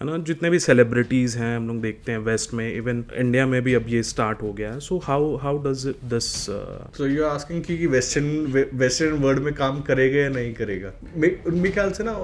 है ना, जितने भी सेलिब्रिटीज़ हैं हम लोग देखते हैं वेस्ट में, इवन इंडिया में भी अब ये स्टार्ट हो गया है. So how does this. So you are asking कि वेस्टर्न वर्ल्ड में काम करेगा या नहीं करेगा. मेरे ख्याल से ना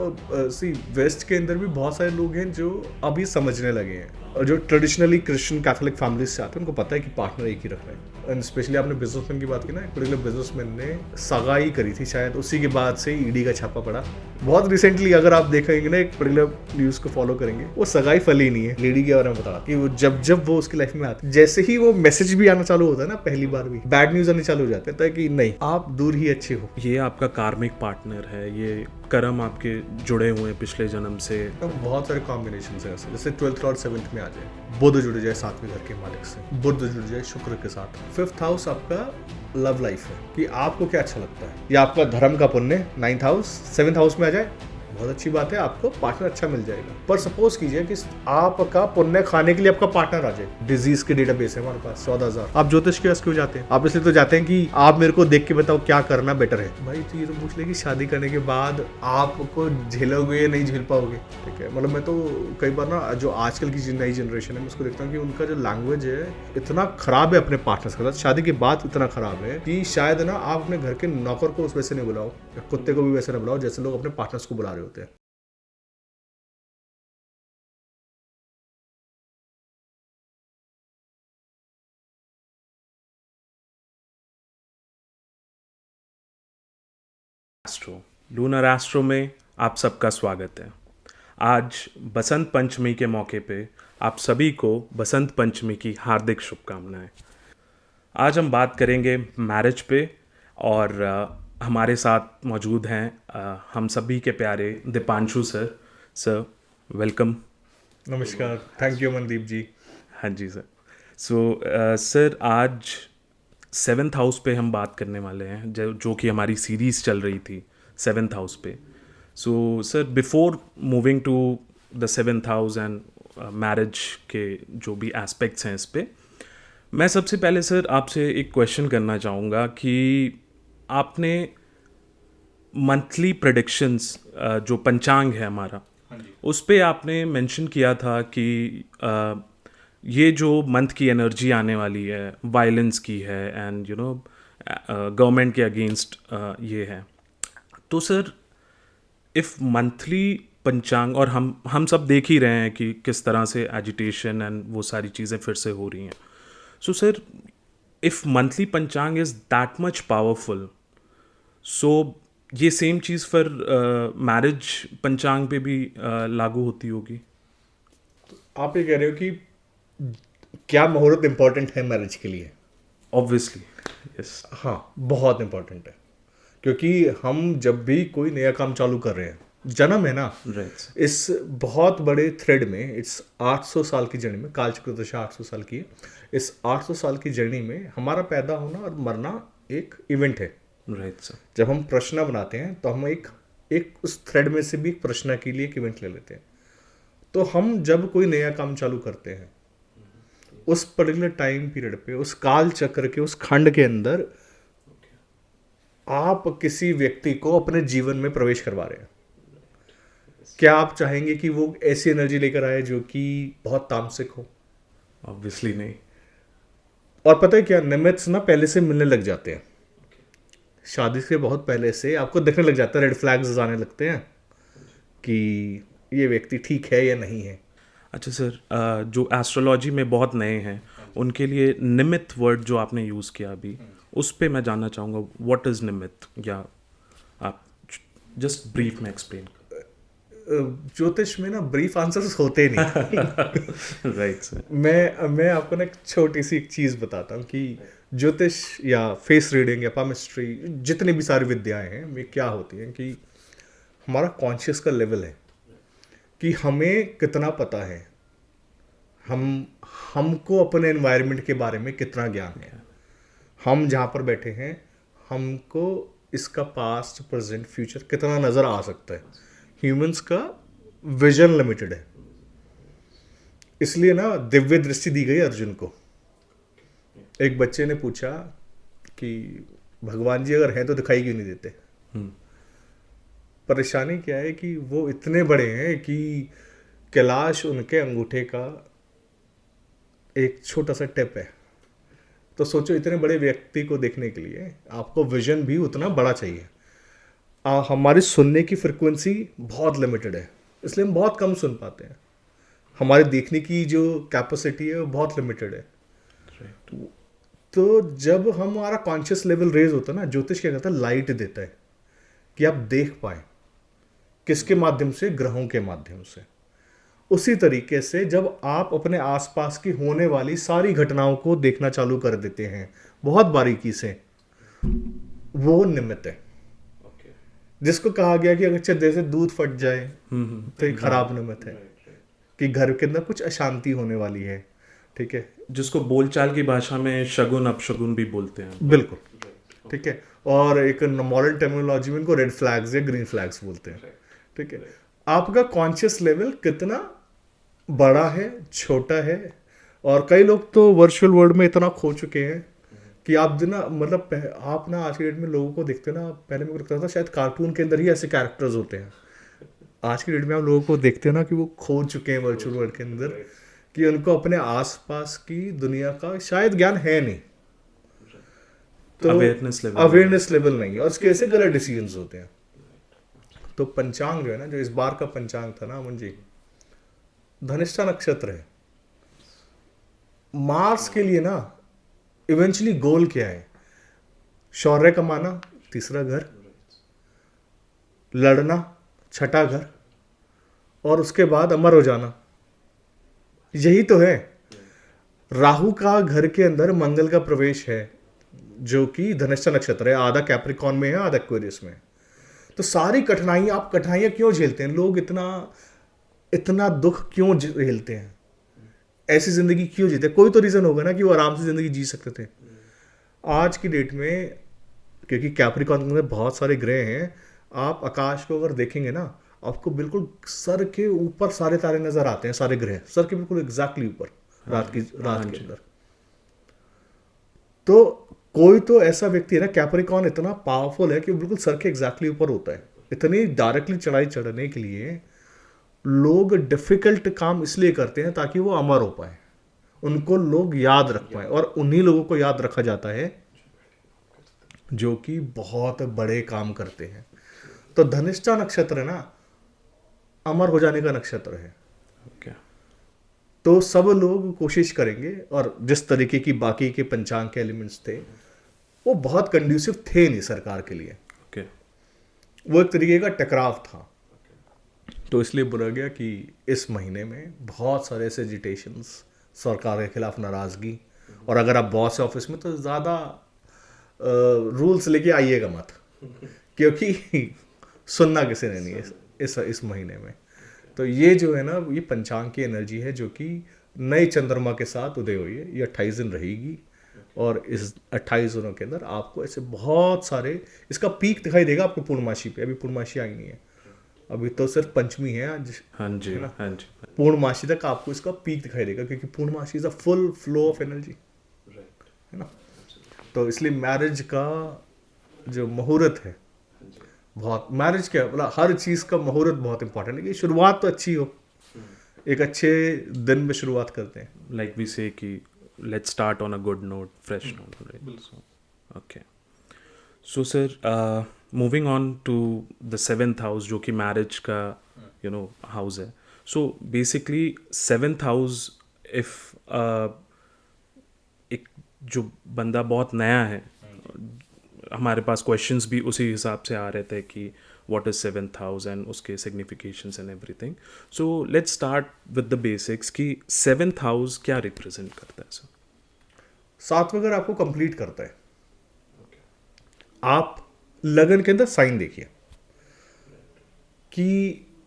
सी वेस्ट के अंदर भी बहुत सारे लोग हैं जो अभी समझने लगे हैं, और जो ट्रेडिशनली क्रिश्चियन कैथोलिक फैमिली से आते हैं उनको पता है कि पार्टनर एक ही रखना है. एंड स्पेशली आपने बिजनेसमैन की बात की ना, एक पर्टिकुलर बिजनेसमैन ने सगाई करी थी शायद, उसी के बाद से ईडी का छापा पड़ा बहुत रिसेंटली. अगर आप देखेंगे ना, एक पर्टिकुलर न्यूज़ को फॉलो करेंगे, वो सगाई फली नहीं है. लेडी के बारे में बता कि वो जब वो उसकी लाइफ में आती, जैसे ही वो मैसेज भी आना चालू होता है ना, पहली बार भी बैड न्यूज़ आने चालू हो जाते हैं, तो कि नहीं आप दूर ही अच्छे हो. ये आपका कार्मिक पार्टनर है, ये कर्म आपके जुड़े हुए हैं पिछले जन्म से. तो बहुत सारे कॉम्बिनेशन है ऐसे, जैसे 12th और 7th में आ जाए बुध जुड़ जाए 7वें घर के मालिक से, बुध जुड़ जाए शुक्र के साथ. 5th हाउस आपका लव लाइफ है कि आपको क्या अच्छा लगता है, या आपका धर्म का पुण्य. 9th हाउस 7th हाउस में आ जाए, बहुत अच्छी बात है, आपको पार्टनर अच्छा मिल जाएगा. पर सपोज कीजिए कि आपका पुण्य खाने के लिए आपका पार्टनर आ जाए. डिजीज के डेटाबेस है हमारे पास 14,000. आप ज्योतिष के पास क्यों जाते हैं? आप इसलिए तो जाते हैं कि आप मेरे को देख के बताओ क्या करना बेटर है. भाई तो ये तो पूछ ले कि शादी करने के बाद आपको झेलोगे या नहीं झेल पाओगे. ठीक है, मतलब मैं तो कई बार ना, जो आजकल की नई जनरेशन है, मैं उसको देखता हूँ कि उनका जो लैंग्वेज है इतना खराब है अपने पार्टनर्स के साथ, शादी के बाद इतना खराब है कि शायद ना आप अपने घर के नौकर को उस वैसे नहीं बुलाओ, या कुत्ते को भी वैसे नहीं बुलाओ जैसे लोग अपने पार्टनर्स को बुला रहे होते हैं. एस्ट्रो लूनर एस्ट्रो में आप सबका स्वागत है. आज बसंत पंचमी के मौके पे आप सभी को बसंत पंचमी की हार्दिक शुभकामनाएं. आज हम बात करेंगे मैरिज पे, और हमारे साथ मौजूद हैं हम सभी के प्यारे दीपांशु सर. Sir welcome. नमस्कार, थैंक यू मनदीप जी. हाँ जी सर. सो सर आज 7th हाउस पे हम बात करने वाले हैं, जो कि हमारी सीरीज़ चल रही थी 7th हाउस पे. So sir before moving to the 7th house and marriage के जो भी एस्पेक्ट्स हैं इस पे, मैं सबसे पहले सर आपसे एक क्वेश्चन करना चाहूँगा कि आपने मंथली प्रेडिक्शंस जो पंचांग है हमारा, उस पे आपने मेंशन किया था कि ये जो मंथ की एनर्जी आने वाली है वायलेंस की है, एंड यू नो गवर्नमेंट के अगेंस्ट ये है. तो सर इफ़ मंथली पंचांग, और हम सब देख ही रहे हैं कि किस तरह से एजिटेशन एंड वो सारी चीज़ें फिर से हो रही हैं. सो सर इफ़ मंथली पंचांग इज़ दैट मच पावरफुल, सो ये सेम चीज़ फिर मैरिज पंचांग पे भी लागू होती होगी. आप ये कह रहे हो कि क्या मुहूर्त इंपॉर्टेंट है मैरिज के लिए? Obviously yes. हाँ, बहुत इंपॉर्टेंट है, क्योंकि हम जब भी कोई नया काम चालू कर रहे हैं, जन्म है ना, राइट. इस बहुत बड़े थ्रेड में, इस 800 साल की जर्नी में, काल चक्र दशा 800 साल की है, इस 800 साल की जर्नी में हमारा पैदा होना और मरना एक इवेंट है. Right sir. जब हम प्रश्न बनाते हैं तो हम एक उस थ्रेड में से भी एक प्रश्न के लिए एक इवेंट ले लेते हैं. तो हम जब कोई नया काम चालू करते हैं, उस पर्टिकुलर टाइम पीरियड पे, उस काल चक्र के उस खंड के अंदर आप किसी व्यक्ति को अपने जीवन में प्रवेश करवा रहे हैं. क्या आप चाहेंगे कि वो ऐसी एनर्जी लेकर आए जो कि बहुत तामसिक हो? ऑब्वियसली नहीं. और पता है क्या, निमित्स ना पहले से मिलने लग जाते हैं. शादी से बहुत पहले से आपको दिखने लग जाता है, रेड फ्लैग्स आने लगते हैं कि ये व्यक्ति ठीक है या नहीं है. अच्छा सर, जो एस्ट्रोलॉजी में बहुत नए हैं उनके लिए निमित वर्ड जो आपने यूज़ किया अभी, उस पे मैं जानना चाहूँगा व्हाट इज़ निमित, या आप जस्ट ब्रीफ में एक्सप्लेन. ज्योतिष में ना ब्रीफ आंसर्स होते नहीं. Right sir. मैं आपको ना एक छोटी सी एक चीज़ बताता हूँ कि ज्योतिष या फेस रीडिंग या पामिस्ट्री, जितनी भी सारी विद्याएं हैं, वे क्या होती हैं कि हमारा कॉन्शियस का लेवल है कि हमें कितना पता है, हमको अपने एनवायरनमेंट के बारे में कितना ज्ञान है. हम जहाँ पर बैठे हैं, हमको इसका पास्ट प्रेजेंट फ्यूचर कितना नज़र आ सकता है. ह्यूमंस का विजन लिमिटेड है, इसलिए ना दिव्य दृष्टि दी गई अर्जुन को. एक बच्चे ने पूछा कि भगवान जी अगर हैं तो दिखाई क्यों नहीं देते. परेशानी क्या है कि वो इतने बड़े हैं कि कैलाश उनके अंगूठे का एक छोटा सा टिप है। तो सोचो इतने बड़े व्यक्ति को देखने के लिए आपको विजन भी उतना बड़ा चाहिए। हमारी सुनने की फ्रिक्वेंसी बहुत लिमिटेड है, इसलिए हम बहुत कम सुन पाते हैं। हमारे देखने की जो कैपेसिटी है वो बहुत लिमिटेड है। तो जब हमारा कॉन्शियस लेवल रेज होता है ना, ज्योतिष क्या कहता है, लाइट देता है कि आप देख पाए। किसके माध्यम से? ग्रहों के माध्यम से। उसी तरीके से जब आप अपने आसपास की होने वाली सारी घटनाओं को देखना चालू कर देते हैं बहुत बारीकी से, वो निमित्त है। जिसको कहा गया कि अगर चद्दर से दूध फट जाए तो ये खराब निमित्त है कि घर के अंदर कुछ अशांति होने वाली है। ठीक है, जिसको बोलचाल की भाषा में शगुन अपशगुन भी बोलते हैं। बिल्कुल ठीक है। और एक मॉडर्न टर्मिनोलॉजी में इनको रेड फ्लैग्स या ग्रीन फ्लैग्स बोलते हैं। ठीक है, आपका कॉन्शियस लेवल कितना बड़ा है, छोटा है। और कई लोग तो वर्चुअल वर्ल्ड में इतना खो चुके हैं कि आप ना मतलब आप ना आज की डेट में लोगों को देखते ना, पहले मेरे को लगता था शायद कार्टून के अंदर ही ऐसे कैरेक्टर्स होते हैं। आज की डेट में आप लोगों को देखते हैं ना कि वो खो चुके हैं वर्चुअल वर्ल्ड के अंदर, कि उनको अपने आसपास की दुनिया का शायद ज्ञान है नहीं, तो अवेयरनेस लेवल नहीं है, और इसके ऐसे गलत डिसीजंस होते हैं। तो पंचांग जो है ना, जो इस बार का पंचांग था ना अमन जी, धनिष्ठा नक्षत्र है। मार्स के लिए ना इवेंचुअली गोल क्या है? शौर्य कमाना, तीसरा घर, लड़ना, छठा घर, और उसके बाद अमर हो जाना। यही तो है। राहु का घर के अंदर मंगल का प्रवेश है, जो कि धनिष्ठा नक्षत्र है। आधा कैप्रिकॉन में है, आधा एक्वेरियस में है। तो सारी कठिनाइयां, आप कठिनाइयां क्यों झेलते हैं? लोग इतना दुख क्यों झेलते हैं? ऐसी जिंदगी क्यों जीते? कोई तो रीजन होगा ना कि वो आराम से जिंदगी जी सकते थे। आज की डेट में क्योंकि कैप्रिकॉन के अंदर बहुत सारे ग्रह हैं, आप आकाश को अगर देखेंगे ना, आपको बिल्कुल सर के ऊपर सारे तारे नजर आते हैं, सारे ग्रह सर के बिल्कुल एग्जैक्टली ऊपर रात के अंदर। तो कोई तो ऐसा व्यक्ति है ना, कैप्रिकॉन इतना पावरफुल है कि वो बिल्कुल सर के एग्जैक्टली ऊपर होता है। इतनी डायरेक्टली चढ़ाई चढ़ने के लिए लोग डिफिकल्ट काम इसलिए करते हैं ताकि वो अमर हो पाए, उनको लोग याद रख पाए। और उन्हीं लोगों को याद रखा जाता है जो कि बहुत बड़े काम करते हैं। तो धनिष्ठा नक्षत्र है ना, अमर हो जाने का नक्षत्र है। तो सब लोग कोशिश करेंगे, और जिस तरीके की बाकी के पंचांग के एलिमेंट्स थे वो बहुत कंड्यूसिव थे नहीं सरकार के लिए। वो एक तरीके का टकराव था। तो इसलिए बोला गया कि इस महीने में बहुत सारे ऐसे एजिटेशंस, सरकार के खिलाफ नाराजगी, और अगर आप बॉस है ऑफिस में तो ज़्यादा रूल्स लेके आइएगा मत, क्योंकि सुनना किसी ने नहीं है इस महीने में। तो ये जो है ना, ये पंचांग की एनर्जी है जो कि नए चंद्रमा के साथ उदय हुई है। ये 28 दिन रहेगी, और इस 28 दिनों के अंदर आपको ऐसे बहुत सारे, इसका पीक दिखाई देगा आपको पूर्णमासी पे। अभी पूर्णमासी आई नहीं है, अभी तो सिर्फ पंचमी है आज। हाँ जी, है ना? हाँ जी। पूर्णमासी तक आपको इसका पीक दिखाई देगा, क्योंकि पूर्णमासी is a full flow of energy, है ना। तो इसलिए मैरिज का जो मुहूर्त है, बहुत, मैरिज क्या मतलब हर चीज़ का मुहूर्त बहुत इंपॉर्टेंट है कि शुरुआत तो अच्छी हो, एक अच्छे दिन में शुरुआत करते हैं। लाइक वी से कि let's start on a good note, fresh note, right? Okay, so sir, moving on to the 7th house, जो कि मैरिज का हाउस है। So basically 7th house, if एक जो बंदा बहुत नया है, हमारे पास क्वेश्चंस भी उसी हिसाब से आ रहे थे कि what is 7th house and उसके significations and everything. So let's start with the basics कि 7th हाउस क्या रिप्रेजेंट करता है सर? 7वां घर आपको कंप्लीट करता है। आप लगन के अंदर साइन देखिए कि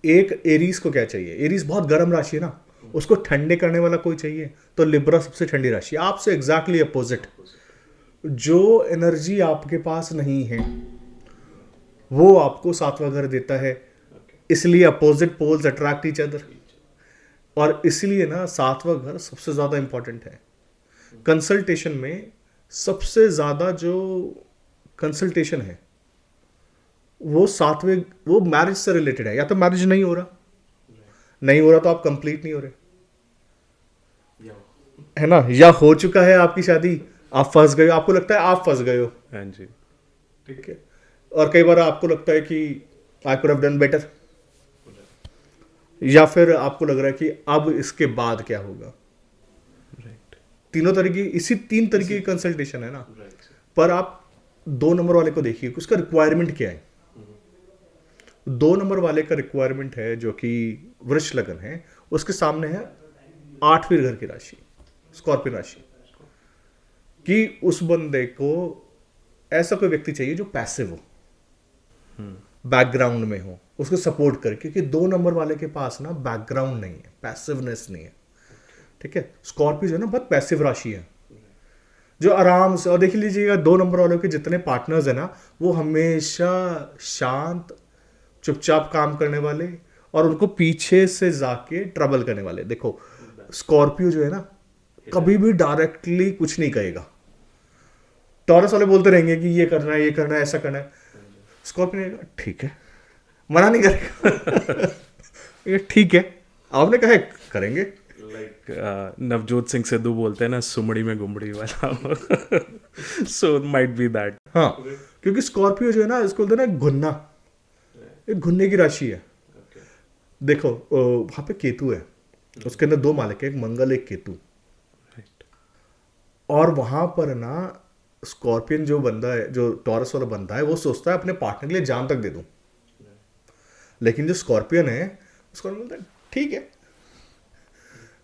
एक एरीज को क्या चाहिए। एरीज बहुत गर्म राशि है ना, उसको ठंडे करने वाला कोई चाहिए, तो लिब्रा सबसे ठंडी राशि। आपसे एग्जैक्टली अपोजिट, जो एनर्जी आपके पास नहीं है वो आपको 7वां घर देता है। इसलिए opposite poles attract each other, और इसलिए ना 7वां घर सबसे ज्यादा इंपॉर्टेंट है। कंसल्टेशन में सबसे ज्यादा जो कंसल्टेशन है वो 7वें, वो मैरिज से रिलेटेड है। या तो मैरिज नहीं हो रहा, नहीं हो रहा तो आप कंप्लीट नहीं हो रहे, है ना, या हो चुका है आपकी शादी, आप फंस गए हो, आपको लगता है आप फंस गए हो, हाँ जी, ठीक है, और कई बार आपको लगता है कि I could have done better, या फिर आपको लग रहा है कि अब इसके बाद क्या होगा। राइट, तीनों तरीके, इसी तीन तरीके की कंसल्टेशन है ना। पर आप 2 नंबर वाले को देखिए, उसका रिक्वायरमेंट क्या है। 2 नंबर वाले का रिक्वायरमेंट है, जो कि वृष लगन है, उसके सामने है 8वें घर की राशि, स्कॉर्पियन राशि, कि उस बंदे को ऐसा कोई व्यक्ति चाहिए जो पैसिव हो, बैकग्राउंड में हो, उसको सपोर्ट करे, क्योंकि 2 नंबर वाले के पास ना बैकग्राउंड नहीं है, पैसिवनेस नहीं है, ठीक है। स्कॉर्पियो जो है ना बहुत पैसिव राशि है, जो आराम से, और देख लीजिएगा 2 नंबर वालों के जितने पार्टनर्स है ना, वो हमेशा शांत, चुपचाप काम करने वाले, और उनको पीछे से जाके ट्रबल करने वाले। देखो स्कॉर्पियो जो है ना, कभी भी डायरेक्टली कुछ नहीं कहेगा। टॉरस वाले बोलते रहेंगे कि ये करना है, ये करना है, ऐसा करना है, स्कॉर्पियो ने कहा ठीक है, मना नहीं करेगा। ये ठीक है, आपने कहा है, करेंगे। लाइक नवजोत सिंह सिद्धू बोलते हैं ना, सुमड़ी में गुमड़ी वाला। So might be that. हाँ, क्योंकि स्कॉर्पियो जो है ना, इसको बोलते हैं ना घुन्ना, एक घुन्ने की राशि है। देखो वहां पे केतु है, उसके अंदर 2 मालिक है, एक मंगल एक केतु, और वहां पर ना स्कॉर्पियन जो बंदा है, जो टॉरस वाला बंदा है, वो सोचता है अपने पार्टनर के लिए जान तक दे दूं, लेकिन जो स्कॉर्पियन है, उसको बोलता है ठीक है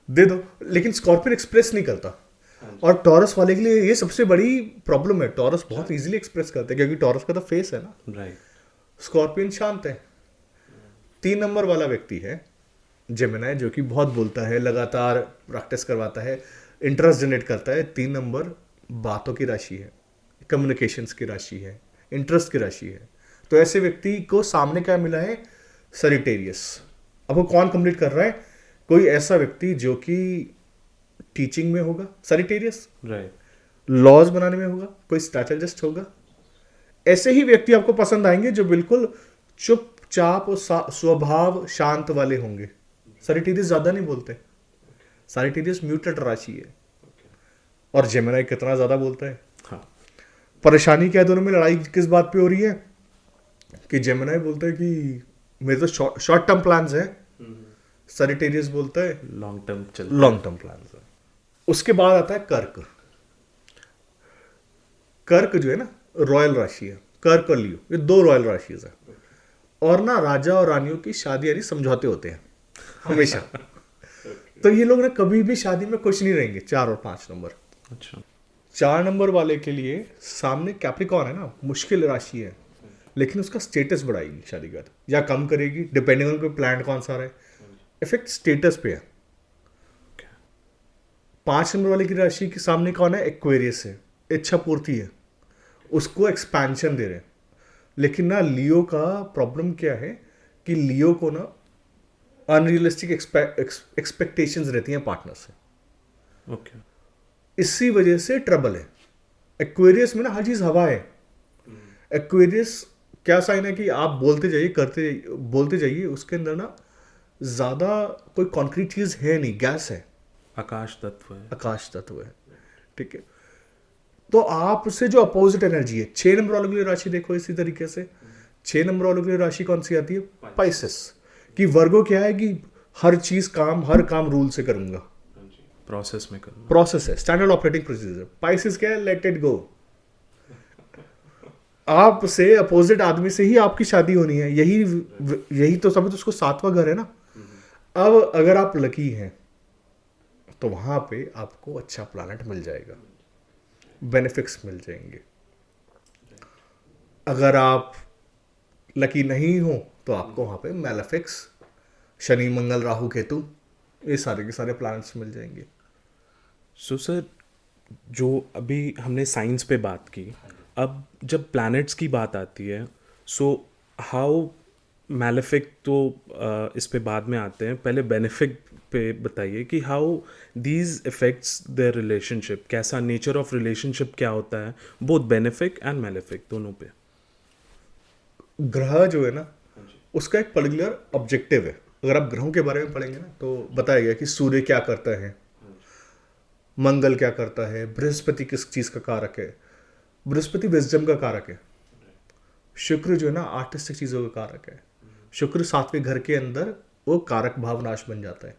दे दो, लेकिन स्कॉर्पियन एक्सप्रेस नहीं करता। और टॉरस वाले के लिए ये सबसे बड़ी प्रॉब्लम है, टॉरस बहुत इजीली एक्सप्रेस करते हैं, क्योंकि टॉरस का तो फेस है ना। राइट, स्कॉर्पियन शांत है। 3 नंबर वाला व्यक्ति है जेमिनी, जो कि बहुत बोलता है, लगातार प्रैक्टिस करवाता है, इंटरेस्ट जनरेट करता है। 3 नंबर बातों की राशि है, कम्युनिकेशंस की राशि है, इंटरेस्ट की राशि है। तो ऐसे व्यक्ति को सामने क्या मिला है, सजिटेरियस। अब वो कौन कंप्लीट कर रहा है, कोई ऐसा व्यक्ति जो कि टीचिंग में होगा, सजिटेरियस, राइट, लॉज बनाने में होगा, कोई स्ट्रैटेजिस्ट होगा। ऐसे ही व्यक्ति आपको पसंद आएंगे जो बिल्कुल चुपचाप और स्वभाव शांत वाले होंगे। सजिटेरियस ज्यादा नहीं बोलते, सजिटेरियस म्यूटेड राशि है। और जेमिनी कितना ज्यादा बोलता है। हाँ, परेशानी क्या है, दोनों में लड़ाई किस बात पे हो रही है, कि जेमिनी बोलता है कि मेरे तो शॉर्ट टर्म प्लान्स है, सजिटेरियस बोलता है लॉन्ग टर्म चल, लॉन्ग टर्म प्लान्स है। उसके बाद आता है कर्क। कर्क जो है ना, रॉयल राशि है। कर्क और लियो, ये 2 रॉयल राशिज है। और ना राजा और रानियों की शादी यानी समझौते होते हैं हमेशा। तो ये लोग ना कभी भी शादी में खुश नहीं रहेंगे। 4 और 5 नंबर। अच्छा, 4 नंबर वाले के लिए सामने कैप्रिकॉर्न है ना, मुश्किल राशि है, लेकिन उसका स्टेटस बढ़ाएगी शादी के बाद, या कम करेगी, डिपेंडिंग ऑन कोई प्लान कौन सा रहा है। इफेक्ट स्टेटस पे है। 5 नंबर वाले की राशि के सामने कौन है, एक्वेरियस है, इच्छा पूर्ति है, उसको एक्सपेंशन दे रहे हैं। लेकिन ना लियो का प्रॉब्लम क्या है, कि लियो को ना अनरियलिस्टिक एक्सपेक्टेशंस रहती हैं पार्टनर से, ओके, इसी वजह से ट्रबल है। एक्वेरियस में ना हर चीज हवा है। एक्वेरियस क्या साइन है, कि आप बोलते जाइए, करते जाइए, बोलते जाइए, उसके अंदर ना ज्यादा कोई कॉन्क्रीट चीज है नहीं, गैस है, आकाश तत्व है। आकाश तत्व है, ठीक है। तो आपसे जो अपोजिट एनर्जी है, 6 नंबर वालों के लिए राशि देखो इसी तरीके से। 6 नंबर वालों के लिए राशि कौन सी आती है, पाइसेस। कि वर्गो क्या है, कि हर चीज हर काम रूल से करूंगा, प्रोसेस में करना, प्रोसेस है, स्टैंडर्ड ऑपरेटिंग प्रोसीजर। पाइसेस क्या है, लेट इट गो। आपसे अपोजिट आदमी से ही आपकी शादी होनी है, यही तो सब, तो उसको 7वां घर है ना। अब अगर आप लकी हैं तो वहां पे आपको अच्छा प्लैनेट मिल जाएगा, बेनिफिक्स मिल जाएंगे। अगर आप लकी नहीं हो तो आपको वहां पे मैलेफिक्स, शनि मंगल राहु केतु, ये सारे के सारे प्लैनेट्स मिल जाएंगे। सो सर, जो अभी हमने साइंस पे बात की, अब जब प्लैनेट्स की बात आती है, सो हाउ मैलेफिक, तो इस पे बाद में आते हैं, पहले बेनिफिक पे बताइए कि how these effects their relationship, कैसा नेचर ऑफ रिलेशनशिप क्या होता है, बोथ बेनिफिक एंड मैलेफिक दोनों पे। ग्रह जो है ना, उसका एक पर्टिकुलर ऑब्जेक्टिव है, अगर आप ग्रहों के बारे में पढ़ेंगे ना तो बताया गया कि सूर्य क्या करता है, मंगल क्या करता है, बृहस्पति किस चीज़ का कारक है। बृहस्पति विजडम का कारक है। शुक्र जो है ना आर्टिस्टिक चीज़ों का कारक है। शुक्र सातवें घर के अंदर वो कारक भावनाश बन जाता है।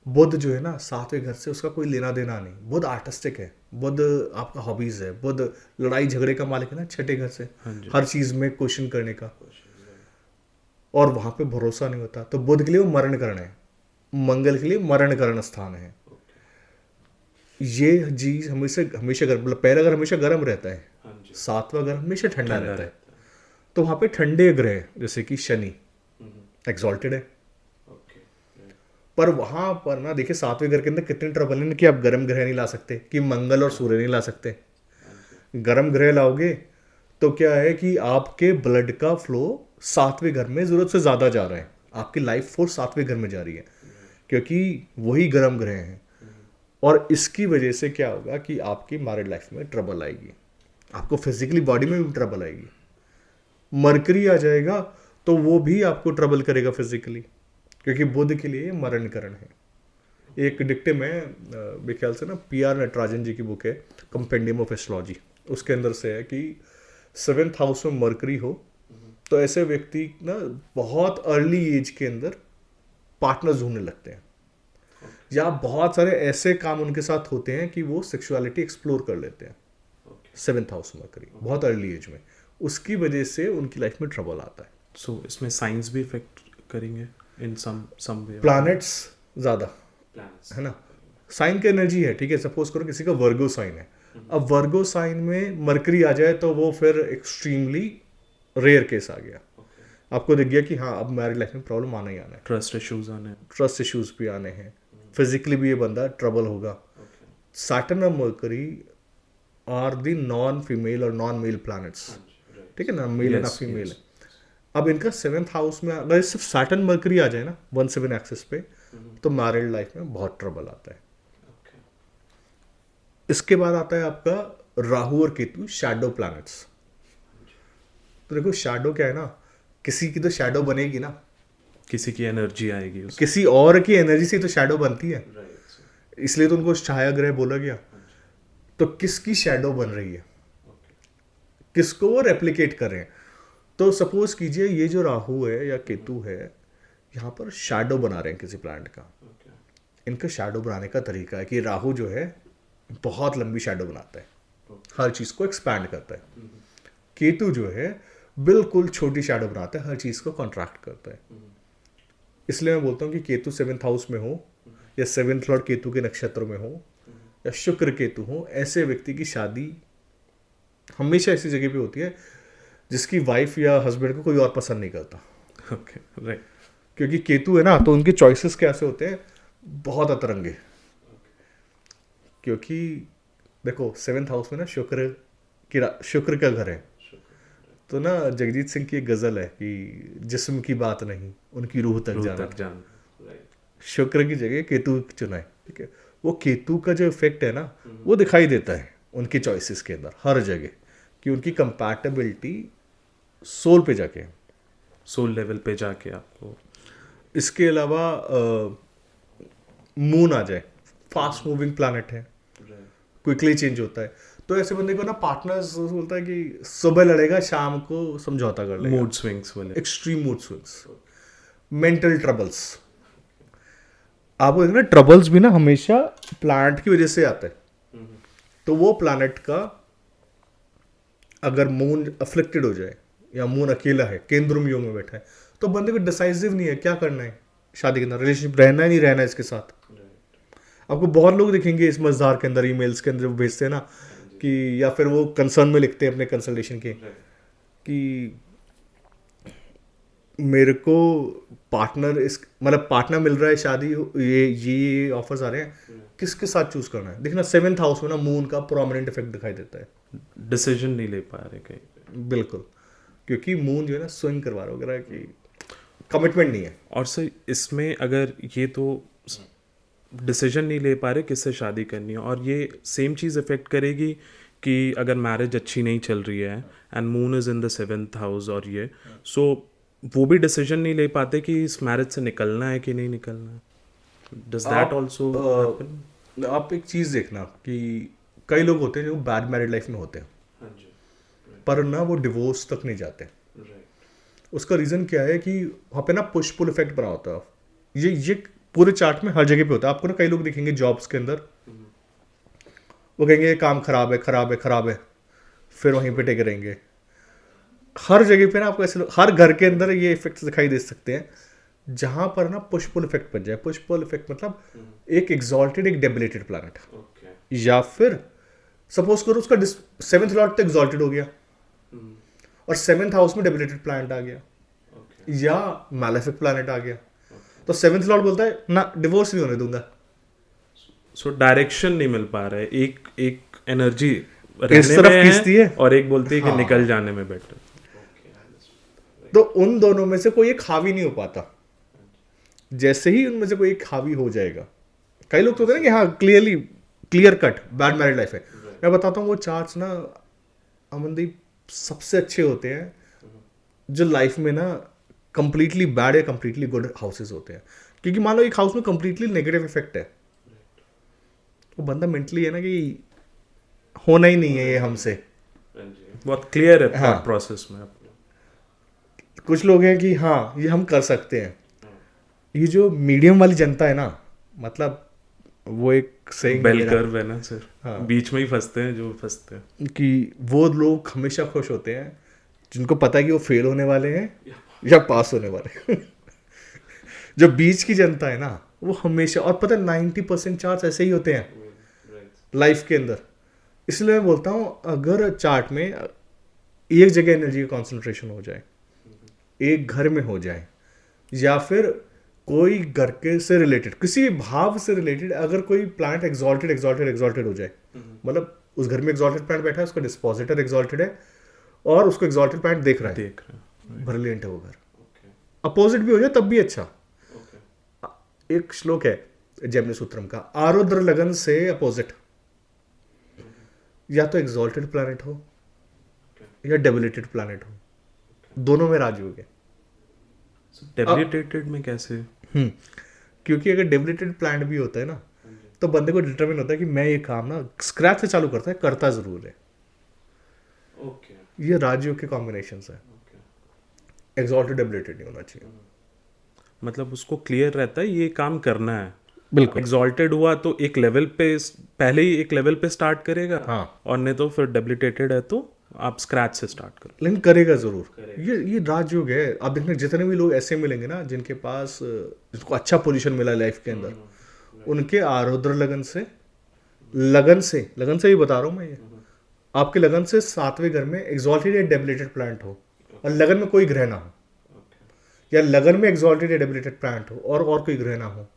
बुध जो है ना सातवें घर से उसका कोई लेना देना नहीं, बुध आर्टिस्टिक है, बुध आपका हॉबीज है, बुध लड़ाई झगड़े का मालिक है ना छठे घर से, हर चीज में क्वेश्चन करने का, और वहां पे भरोसा नहीं होता। तो बुध के लिए वो मरण करण है, मंगल के लिए मरण करण स्थान है। ये चीज हमेशा हमेशा गर्म, मतलब पहला घर हमेशा गर्म रहता है, सातवां घर हमेशा ठंडा रहता है। तो वहां पे ठंडे ग्रह जैसे कि शनि एक्सॉल्टेड है, पर वहां पर ना देखिए सातवें घर के अंदर कितने ट्रबल है कि आप गर्म ग्रह नहीं ला सकते, कि मंगल और सूर्य नहीं ला सकते। गर्म ग्रह लाओगे तो क्या है कि आपके ब्लड का फ्लो सातवें घर में जरूरत से ज्यादा जा रहा है, आपकी लाइफ फोर्स सातवें घर में जा रही है, क्योंकि वही गर्म ग्रह हैं। और इसकी वजह से क्या होगा कि आपकी मैरिड लाइफ में ट्रबल आएगी, आपको फिजिकली बॉडी में भी ट्रबल आएगी। मरकरी आ जाएगा तो वो भी आपको ट्रबल करेगा फिजिकली, क्योंकि बुध के लिए मरणकरण है। एक डिक्टिम है मेरे ख्याल से ना PR नटराजन जी की बुक है कंपेंडियम ऑफ एस्ट्रोलॉजी, उसके अंदर से है कि 7th हाउस में मरकरी हो तो ऐसे व्यक्ति ना बहुत अर्ली एज के अंदर पार्टनर ढूंढने लगते हैं, या बहुत सारे ऐसे काम उनके साथ होते हैं कि वो सेक्सुअलिटी एक्सप्लोर कर लेते हैं। 7th हाउस मरकरी बहुत अर्ली एज में, उसकी वजह से उनकी लाइफ में ट्रबल आता है। सो इसमें साइंस भी इफेक्ट करेंगे इन सम वे। प्लैनेट्स ज़्यादा है ना, साइन की एनर्जी है, ठीक है। सपोज करो किसी का वर्गो साइन है, अब वर्गो साइन में मरकरी आ जाए तो वो फिर एक्सट्रीमली रेयर केस आ गया। आपको दिख गया कि हाँ अब मैरिड लाइफ में प्रॉब्लम आना ही आना है, ट्रस्ट इश्यूज आने हैं, ट्रस्ट इश्यूज भी आने हैं, फिजिकली भी ये बंदा ट्रबल होगा। सैटर्न और Mercury are the non female और नॉन मेल प्लैनेट्स, ठीक है ना, मेल है ना फीमेल है। अब इनका 7th हाउस में अगर सिर्फ सैटर्न मरकरी आ जाए ना 1/7 एक्सिस पे, तो मैरिड लाइफ में बहुत ट्रबल आता है। इसके बाद आता है आपका राहु और केतु, शैडो प्लैनेट्स। तो देखो शैडो क्या है ना, किसी की तो शैडो बनेगी ना, किसी की एनर्जी आएगी उसमें। किसी और की एनर्जी से तो शैडो बनती है, इसलिए तो उनको छाया ग्रह बोला गया। तो किसकी शैडो बन रही है, किसको वो रेप्लिकेट कर रहे हैं। तो सपोज कीजिए ये जो राहु है या केतु है, यहाँ पर शैडो बना रहे हैं किसी प्लैनेट का। इनका शैडो बनाने का तरीका है कि राहु जो है बहुत लंबी शैडो बनाता है, हर चीज़ को एक्सपैंड करता है। केतु जो है बिल्कुल छोटी शैडो बनाता है, हर चीज़ को कॉन्ट्रैक्ट करता है। इसलिए मैं बोलता हूँ कि केतु 7th हाउस में हो, या 7th लॉर्ड केतु के नक्षत्र में हो, या शुक्र केतु हो, ऐसे व्यक्ति की शादी हमेशा ऐसी जगह पे होती है जिसकी वाइफ या हस्बैंड को कोई और पसंद नहीं करता। ओके राइट, क्योंकि केतु है ना, तो उनके चॉइसेस कैसे होते हैं, बहुत अतरंगे। क्योंकि देखो 7th हाउस में ना शुक्र का घर है, तो ना जगजीत सिंह की एक गजल है कि जिस्म की बात नहीं उनकी रूह तक जाना। शुक्र की जगह केतु चुना है, ठीक है। वो केतु का जो इफेक्ट है ना वो दिखाई देता है उनकी चॉइसेस के अंदर हर जगह, कि उनकी कंपैटिबिलिटी सोल पे जाके, सोल लेवल पे जाके आपको। इसके अलावा मून आ जाए, फास्ट मूविंग प्लैनेट है, क्विकली चेंज होता है, तो ऐसे बंदे को ना पार्टनर्स बोलता है कि सुबह लड़ेगा शाम को समझौता कर लेगा। मूड स्विंग्स वाले, extreme mood swings, mental troubles. आपको देखना ट्रबल्स भी ना हमेशा प्लैनेट की वजह से आता है। तो वो प्लैनेट का अगर मून अफ्लिक्टेड हो जाए, या मून अकेला है केंद्रुम योग में बैठा है, तो बंदे को डिसाइसिव नहीं है क्या करना है शादी के अंदर, रिलेशनशिप रहना है नहीं रहना है इसके साथ। आपको बहुत लोग दिखेंगे इस मज़दार के अंदर, ईमेल्स के अंदर वो भेजते हैं ना कि, या फिर वो कंसर्न में लिखते हैं अपने कंसल्टेशन के कि मेरे को पार्टनर मतलब पार्टनर मिल रहा है, शादी ये ऑफर्स आ रहे हैं, किसके साथ चूज करना है। देखना 7th हाउस में ना मून का प्रोमिनेंट इफेक्ट दिखाई देता है, डिसीजन नहीं ले पा रहे कहीं। बिल्कुल, क्योंकि मून जो है ना स्विंग करवा रहा वगैरह की कमिटमेंट नहीं है। और सर इसमें अगर ये तो डिसीजन नहीं ले पा रहे किससे शादी करनी है, और ये सेम चीज़ इफेक्ट करेगी कि अगर मैरिज अच्छी नहीं चल रही है and moon is in the 7th house, और ये सो वो भी डिसीजन नहीं ले पाते कि इस मैरिज से निकलना है कि नहीं निकलना है? डज दैट आप ऑल्सो हैपन? आप एक चीज़ देखना कि कई लोग होते हैं जो बैड मैरिड लाइफ में होते हैं, हाँ जी, पर ना वो डिवोर्स तक नहीं जाते। राइट। उसका रीज़न क्या है कि वहाँ पे ना पुश पुल इफेक्ट बना होता है। ये पूरे चार्ट में हर जगह पे होता है। आपको ना कई लोग दिखेंगे जॉब्स के अंदर, वो कहेंगे ये काम खराब है, खराब है, खराब है, फिर वहीं पे टेके रहेंगे। हर जगह पे ना आपको ऐसे हर घर के अंदर ये इफेक्ट्स दिखाई दे सकते हैं जहां पर ना पुश पुल इफेक्ट बन जाए। पुश पुल इफेक्ट मतलब एक एग्जॉल्टेड एक डेबिलेटेड प्लैनेट, ओके। या फिर सपोज करो उसका 7th लॉर्ड तो एग्जॉल्टेड हो गया और 7th हाउस में डेबिलेटेड प्लैनेट आ गया, ओके। या मैलेफिक प्लैनेट आ गया, तो 7th लॉर्ड बोलता है ना डिवोर्स नहीं होने दूंगा। सो डायरेक्शन नहीं मिल पा रहा है, एक एक एनर्जी इस रहने तरफ में खींचती है और एक बोलती है कि हाँ। निकल जाने में बेटर। तो उन दोनों में से कोई एक हावी नहीं हो पाता। जैसे ही उनमें से कोई एक हावी हो जाएगा, कई लोग तो होते हैं ना कि हाँ clear cut bad married life है। मैं बताता हूँ वो चार्ट्स ना अमनदीप सबसे अच्छे होते हैं जो लाइफ में ना कंप्लीटली बैड या कंप्लीटली गुड हाउसेस होते हैं। क्योंकि मान लो एक हाउस में कंप्लीटली नेगेटिव इफेक्ट है, वो बंदा मेंटली है ना कि होना ही नहीं है ये हमसे। बहुत क्लियर है हाँ। थॉट प्रोसेस में। कुछ लोग हैं कि हाँ ये हम कर सकते हैं। ये जो मीडियम वाली जनता है ना, मतलब वो एक सही बेल कर्व है ना सर, हाँ। बीच में ही फंसते हैं जो फंसते हैं। कि वो लोग हमेशा खुश होते हैं जिनको पता है कि वो फेल होने वाले हैं या पास होने वाले हैं। जो बीच की जनता है ना वो हमेशा, और पता है 90% चार्ट ऐसे ही होते हैं लाइफ के अंदर। इसलिए मैं बोलता हूँ अगर चार्ट में एक जगह एनर्जी का कॉन्सेंट्रेशन हो जाए, एक घर में हो जाए, या फिर कोई घर के से रिलेटेड किसी भाव से रिलेटेड अगर कोई प्लैनेट एग्जॉल्टेड हो जाए, मतलब उस घर में एग्जॉल्टेड प्लैनेट बैठा है, उसका डिस्पोजिटर एग्जॉल्टेड है और उसको एग्जॉल्टेड प्लैनेट देख रहा है, ब्रिलियंट है वो घर। अपोजिट भी हो जाए तब भी अच्छा। एक श्लोक है जैमिनी सूत्रम का, आरुद्र लगन से अपोजिट या तो एग्जॉल्टेड प्लैनेट हो या डेबिलिटेड प्लैनेट हो, दोनों में राजयोग है। डेबिलिटेटेड में कैसे? क्योंकि अगर डेबिलिटेड प्लैनेट भी होता है ना तो बंदे को डिटरमिन होता है कि मैं ये काम ना स्क्रैच से चालू करता जरूर है। ये राजयोग के कॉम्बिनेशन है। एग्जॉल्टेड डेबिलिटेड नहीं होना चाहिए। मतलब उसको क्लियर रहता है ये काम करना है। बिल्कुल। एग्जॉल्टेड हुआ तो एक लेवल पे, पहले ही एक लेवल पे स्टार्ट करेगा। हाँ। और नहीं तो फिर डेबिलिटेटेड है तो आप स्क्रैच से स्टार्ट करो। लेकिन करेगा जरूर। ये राजयोग है। आप देखना जितने भी लोग ऐसे मिलेंगे ना जिनके पास जिनको अच्छा पोजीशन मिला लाइफ के अंदर, उनके आरुद्र लगन से ही बता रहा हूँ मैं, ये आपके लगन से 7वें घर में एग्जॉल्टेड या डेबिलिटेड प्लैनेट हो और लगन में कोई ग्रह ना हो, या लगन में एग्जॉल्टेड या डेबिलिटेड प्लैनेट हो और कोई ग्रह ना हो,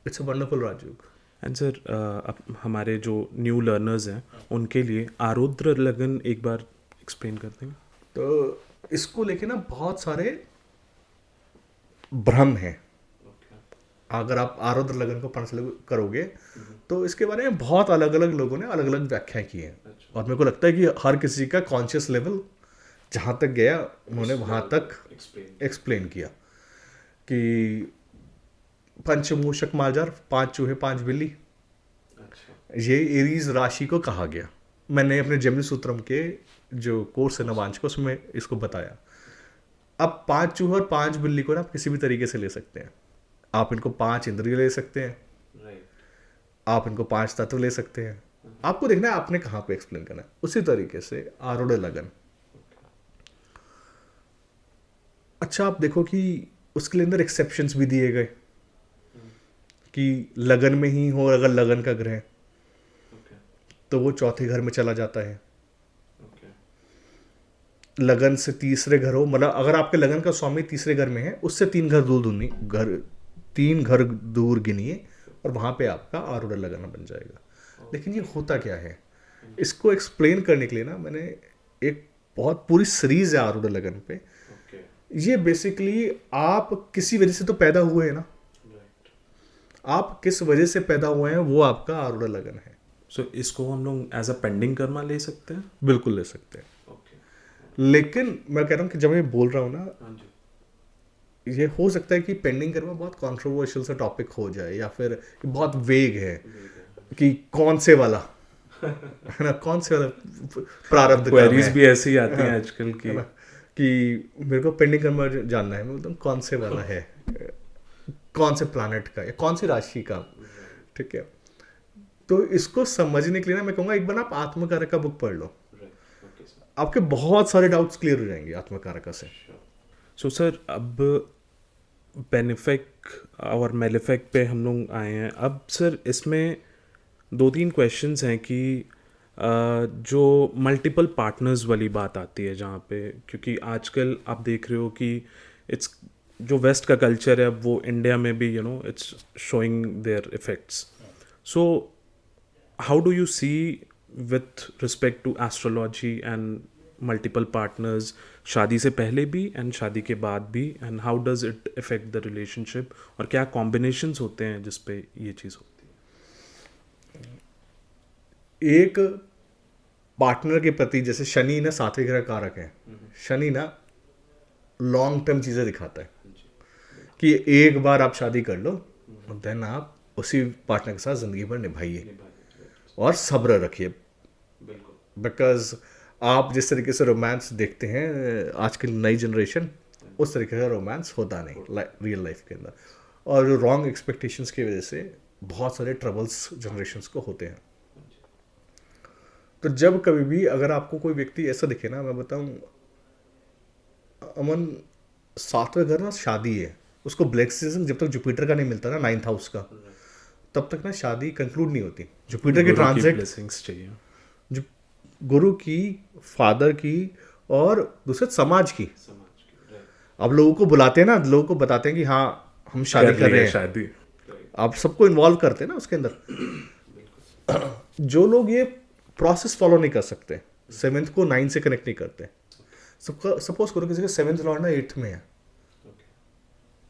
इट्स अ वंडरफुल राजयोग। एंड सर अब हमारे जो न्यू लर्नर्स हैं उनके लिए आरुद्र लगन एक बार एक्सप्लेन कर देंगे? तो इसको लेके ना बहुत सारे भ्रम हैं। अगर आप आरुद्र लगन को पढ़ना करोगे तो इसके बारे में बहुत अलग अलग लोगों ने अलग अलग व्याख्या की है। और मेरे को लगता है कि हर किसी का कॉन्शियस लेवल जहाँ तक गया उन्होंने वहाँ तक एक्सप्लेन किया कि पंचमूषक मालजार, 5 चूहे 5 बिल्ली, ये एरीज राशि को कहा गया। मैंने अपने जेमिनी सूत्रम के जो कोर्स है नवांश को, उसमें इसको बताया। अब 5 चूहे और 5 बिल्ली को ना आप किसी भी तरीके से ले सकते हैं। आप इनको 5 इंद्रिय ले सकते हैं, आप इनको 5 तत्व ले सकते हैं। आपको देखना है आपने कहाँ पे एक्सप्लेन करना है। उसी तरीके से आरूढ़ लगन, अच्छा आप देखो कि उसके अंदर एक्सेप्शंस भी दिए गए कि लगन में ही हो, अगर लगन का ग्रह तो वो चौथे घर में चला जाता है। लगन से तीसरे घर हो, मतलब अगर आपके लगन का स्वामी तीसरे घर में है, उससे 3 घर दूर गिनिए और वहां पे आपका आरूढ़ लगन बन जाएगा। लेकिन ये होता क्या है, इसको एक्सप्लेन करने के लिए ना मैंने एक बहुत पूरी सीरीज है आरूढ़ लगन पे। ये बेसिकली आप किसी वजह से तो पैदा हुए हैं ना, आप किस वजह से पैदा हुए हैं वो आपका आरूढ़ लगन है। सो इसको हम लोग एज अ पेंडिंग कर्मा ले सकते हैं? बिल्कुल ले सकते हैं। लेकिन मैं कह रहा हूँ कि जब मैं बोल रहा हूँ ना, ये हो सकता है कि पेंडिंग कर्म बहुत कंट्रोवर्शियल सा टॉपिक हो जाए, या फिर बहुत वेग है कि कौन से वाला है ना, कौन से वाला प्रारब्ध कर्म क्वेरीज है। भी ऐसी आती हाँ, हैं आजकल है की। ना, कि मेरे को पेंडिंग कर्म जानना है, मैं बोलता हूँ कौन से वाला है, कौन से प्लानट का या कौन सी राशि का। ठीक है, तो इसको समझने के लिए ना मैं कहूँगा एक बार ना आप आत्मकारक का बुक पढ़ लो, आपके बहुत सारे डाउट्स क्लियर हो जाएंगे आत्मकारक से। सो सर, अब बेनिफिक और मेलेफिक पे हम लोग आए हैं। अब सर इसमें दो तीन क्वेश्चंस हैं कि जो मल्टीपल पार्टनर्स वाली बात आती है जहाँ पे, क्योंकि आजकल आप देख रहे हो कि इट्स जो वेस्ट का कल्चर है वो इंडिया में भी it's showing their effects. So how do you see with respect to astrology and multiple partners, शादी से पहले भी एंड शादी के बाद भी, and how does it affect the relationship, और क्या कॉम्बिनेशंस होते हैं जिस पे ये चीज़ होती एक पार्टनर के प्रति, जैसे शनि ना सात्विक ग्रह कारक है, शनि ना लॉन्ग टर्म चीजें दिखाता है कि एक बार आप शादी कर लो और देन आप उसी पार्टनर के साथ जिंदगी भर निभाइए और सब्र रखिए। बिकॉज आप जिस तरीके से रोमांस देखते हैं आजकल नई जनरेशन, उस तरीके का रोमांस होता नहीं रियल लाइफ के अंदर, और रॉन्ग एक्सपेक्टेशंस की वजह से बहुत सारे ट्रबल्स जनरेशन्स को होते हैं। तो जब कभी भी अगर आपको कोई व्यक्ति ऐसा दिखे ना, मैं बताऊं अमन, सातवें घर ना शादी है, उसको ब्लैक सीजन जब तक जुपिटर का नहीं मिलता ना, 9th हाउस का, तब तक ना शादी कंक्लूड नहीं होती। जुपिटर है? की गुरु की ट्रांजिट, ब्लेसिंग्स चाहिए। जो गुरु की, फादर की, और दूसरे समाज की। अब लोगों को बुलाते हैं ना, लोगों को बताते हैं कि हाँ हम शादी कर रहे हैं, शादी। आप सबको इन्वॉल्व करते हैं ना उसके अंदर। जो लोग ये प्रोसेस फॉलो नहीं कर सकते, 7th को 9 से कनेक्ट नहीं करते, सबका सपोज करो किसी का 7th लॉर्ड ना 8th में है,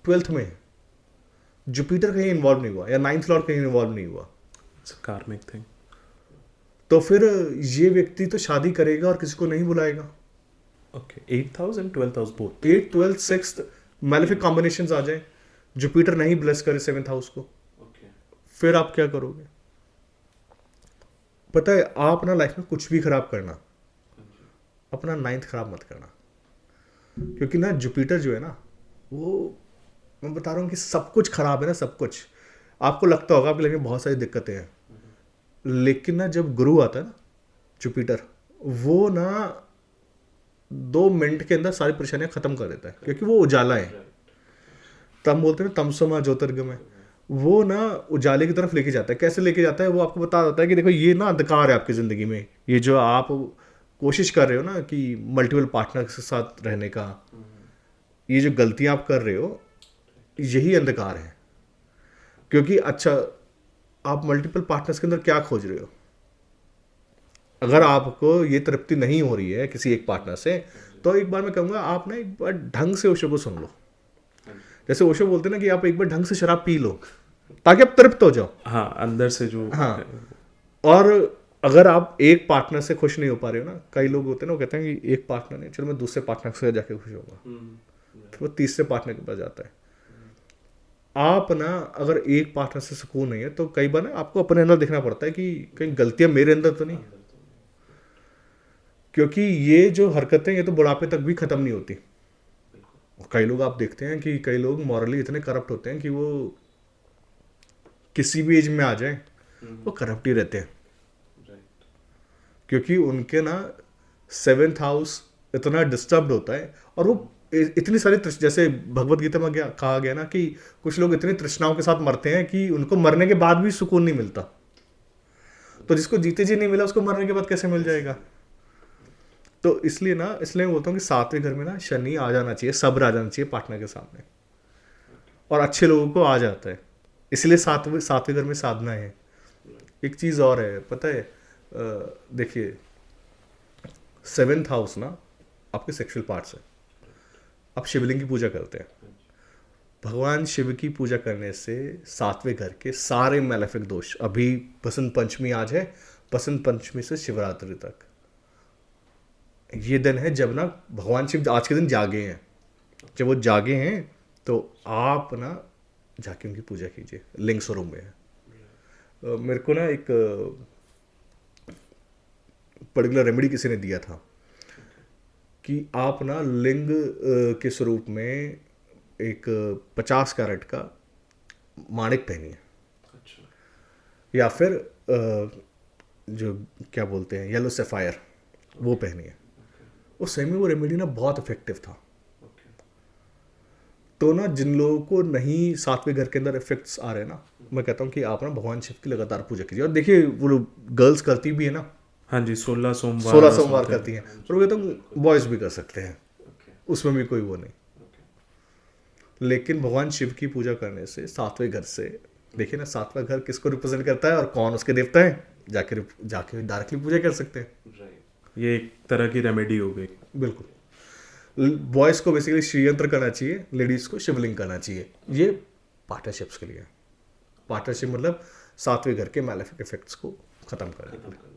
12th में है, जुपिटर कहीं इन्वॉल्व नहीं हुआ या 9th लॉर्ड कहीं इन्वॉल्व नहीं हुआ, इट्स अ कार्मिक थिंग। तो फिर ये व्यक्ति तो शादी करेगा और किसी को नहीं बुलाएगा। Okay, 8th house and 12th house both. 8th 12th 6th malefic combinations आ जाए, जुपिटर नहीं ब्लेस करे 7th हाउस को, फिर आप क्या करोगे? पता है, आप ना लाइफ में कुछ भी खराब करना, अपना 9th खराब मत करना, क्योंकि ना जुपिटर जो है ना, वो मैं बता रहा हूँ कि सब कुछ खराब है ना, सब कुछ। आपको लगता होगा आपकी लाइफ में बहुत सारी दिक्कतें हैं, लेकिन ना जब गुरु आता है ना, जुपिटर, वो ना 2 मिनट के अंदर सारी परेशानियां खत्म कर देता है, क्योंकि वो उजाला है। तब बोलते हैं तमसोमा ज्योतिर्गमय, वो ना उजाले की तरफ लेके जाता है। कैसे लेके जाता है? वो आपको बता देता है कि देखो ये ना अंधकार है आपकी ज़िंदगी में, ये जो आप कोशिश कर रहे हो ना कि मल्टीपल पार्टनर के साथ रहने का, ये जो गलतियां आप कर रहे हो, यही अंधकार है। क्योंकि अच्छा, आप मल्टीपल पार्टनर्स के अंदर क्या खोज रहे हो? अगर आपको ये तृप्ति नहीं हो रही है किसी एक पार्टनर से, तो एक बार मैं कहूँगा आप ना एक बार ढंग से ओशो को सुन लो। जैसे ओशो बोलते हैं ना कि आप एक बार ढंग से शराब पी लो ताकि आप तृप्त हो जाओ। हाँ, अंदर से जो। हाँ, और अगर आप एक पार्टनर से खुश नहीं हो पा रहे हो ना, कई लोग होते हैं ना, वो कहते हैं कि एक पार्टनर नहीं, चलो मैं दूसरे पार्टनर से जाके खुश होगा, फिर वो तीसरे पार्टनर के पास जाता है। आप ना अगर एक पार्टनर से सुकून नहीं है, तो कई बार ना आपको अपने अंदर देखना पड़ता है कि कहीं गलतियां मेरे अंदर तो नहीं, क्योंकि ये जो हरकतें ये तो बुढ़ापे तक भी खत्म नहीं होती। कई लोग आप देखते हैं कि कई लोग मॉरली इतने करप्ट होते हैं कि वो किसी भी एज में आ जाए वो करप्ट ही रहते हैं, क्योंकि उनके ना 7th हाउस इतना डिस्टर्ब होता है, और वो इतनी सारी जैसे भगवत गीता में कहा गया ना कि कुछ लोग इतनी तृष्णाओं के साथ मरते हैं कि उनको मरने के बाद भी सुकून नहीं मिलता। तो जिसको जीते जी नहीं मिला, उसको मरने के बाद कैसे मिल जाएगा? तो इसलिए मैं बोलता हूँ कि 7वें घर में ना शनि आ जाना चाहिए, सब्र आ जाना चाहिए पार्टनर के सामने, और अच्छे लोगों को आ जाता है। इसलिए सातवें घर में साधना है। एक चीज़ और है, पता है, देखिए 7th हाउस ना आपके सेक्सुअल पार्ट्स है। आप शिवलिंग की पूजा करते हैं, भगवान शिव की पूजा करने से 7वें घर के सारे मैलेफिक दोष, अभी बसंत पंचमी आज है, बसंत पंचमी से शिवरात्रि तक ये दिन है जब ना भगवान शिव आज के दिन जागे हैं। जब वो जागे हैं तो आप ना जाके उनकी पूजा कीजिए, लिंग स्वरूप में है। मेरे को ना एक पर्टिकुलर रेमेडी किसी ने दिया था कि आप ना लिंग के स्वरूप में एक 50 कैरेट का माणिक पहनिए, अच्छा। या फिर जो क्या बोलते हैं येलो सेफायर, वो पहनिए। उस समय में वो रेमेडी ना बहुत इफेक्टिव था। तो ना जिन लोगों को नहीं सातवें घर के अंदर इफेक्ट्स आ रहे हैं ना, मैं कहता हूँ कि आप ना भगवान शिव की लगातार पूजा कीजिए। और देखिए वो लोग गर्ल्स करती भी है ना, हाँ जी, 16 सोमवार 16 और सोमवार something। करती हैं, और वो कहता हूँ बॉयज भी कर सकते हैं, उसमें भी कोई वो नहीं। लेकिन भगवान शिव की पूजा करने से सातवें घर से, देखिए ना सातवां घर किसको रिप्रेजेंट करता है और कौन उसके देवता है, जाके जाके डायरेक्टली पूजा कर सकते हैं। ये एक तरह की रेमेडी हो गई। बिल्कुल। बॉयज़ को बेसिकली श्रीयंत्र करना चाहिए, लेडीज़ को शिवलिंग करना चाहिए। ये पार्टनरशिप्स के लिए है। पार्टनरशिप मतलब सातवें घर के मैलेफिक इफेक्ट्स को ख़त्म करने के लिए।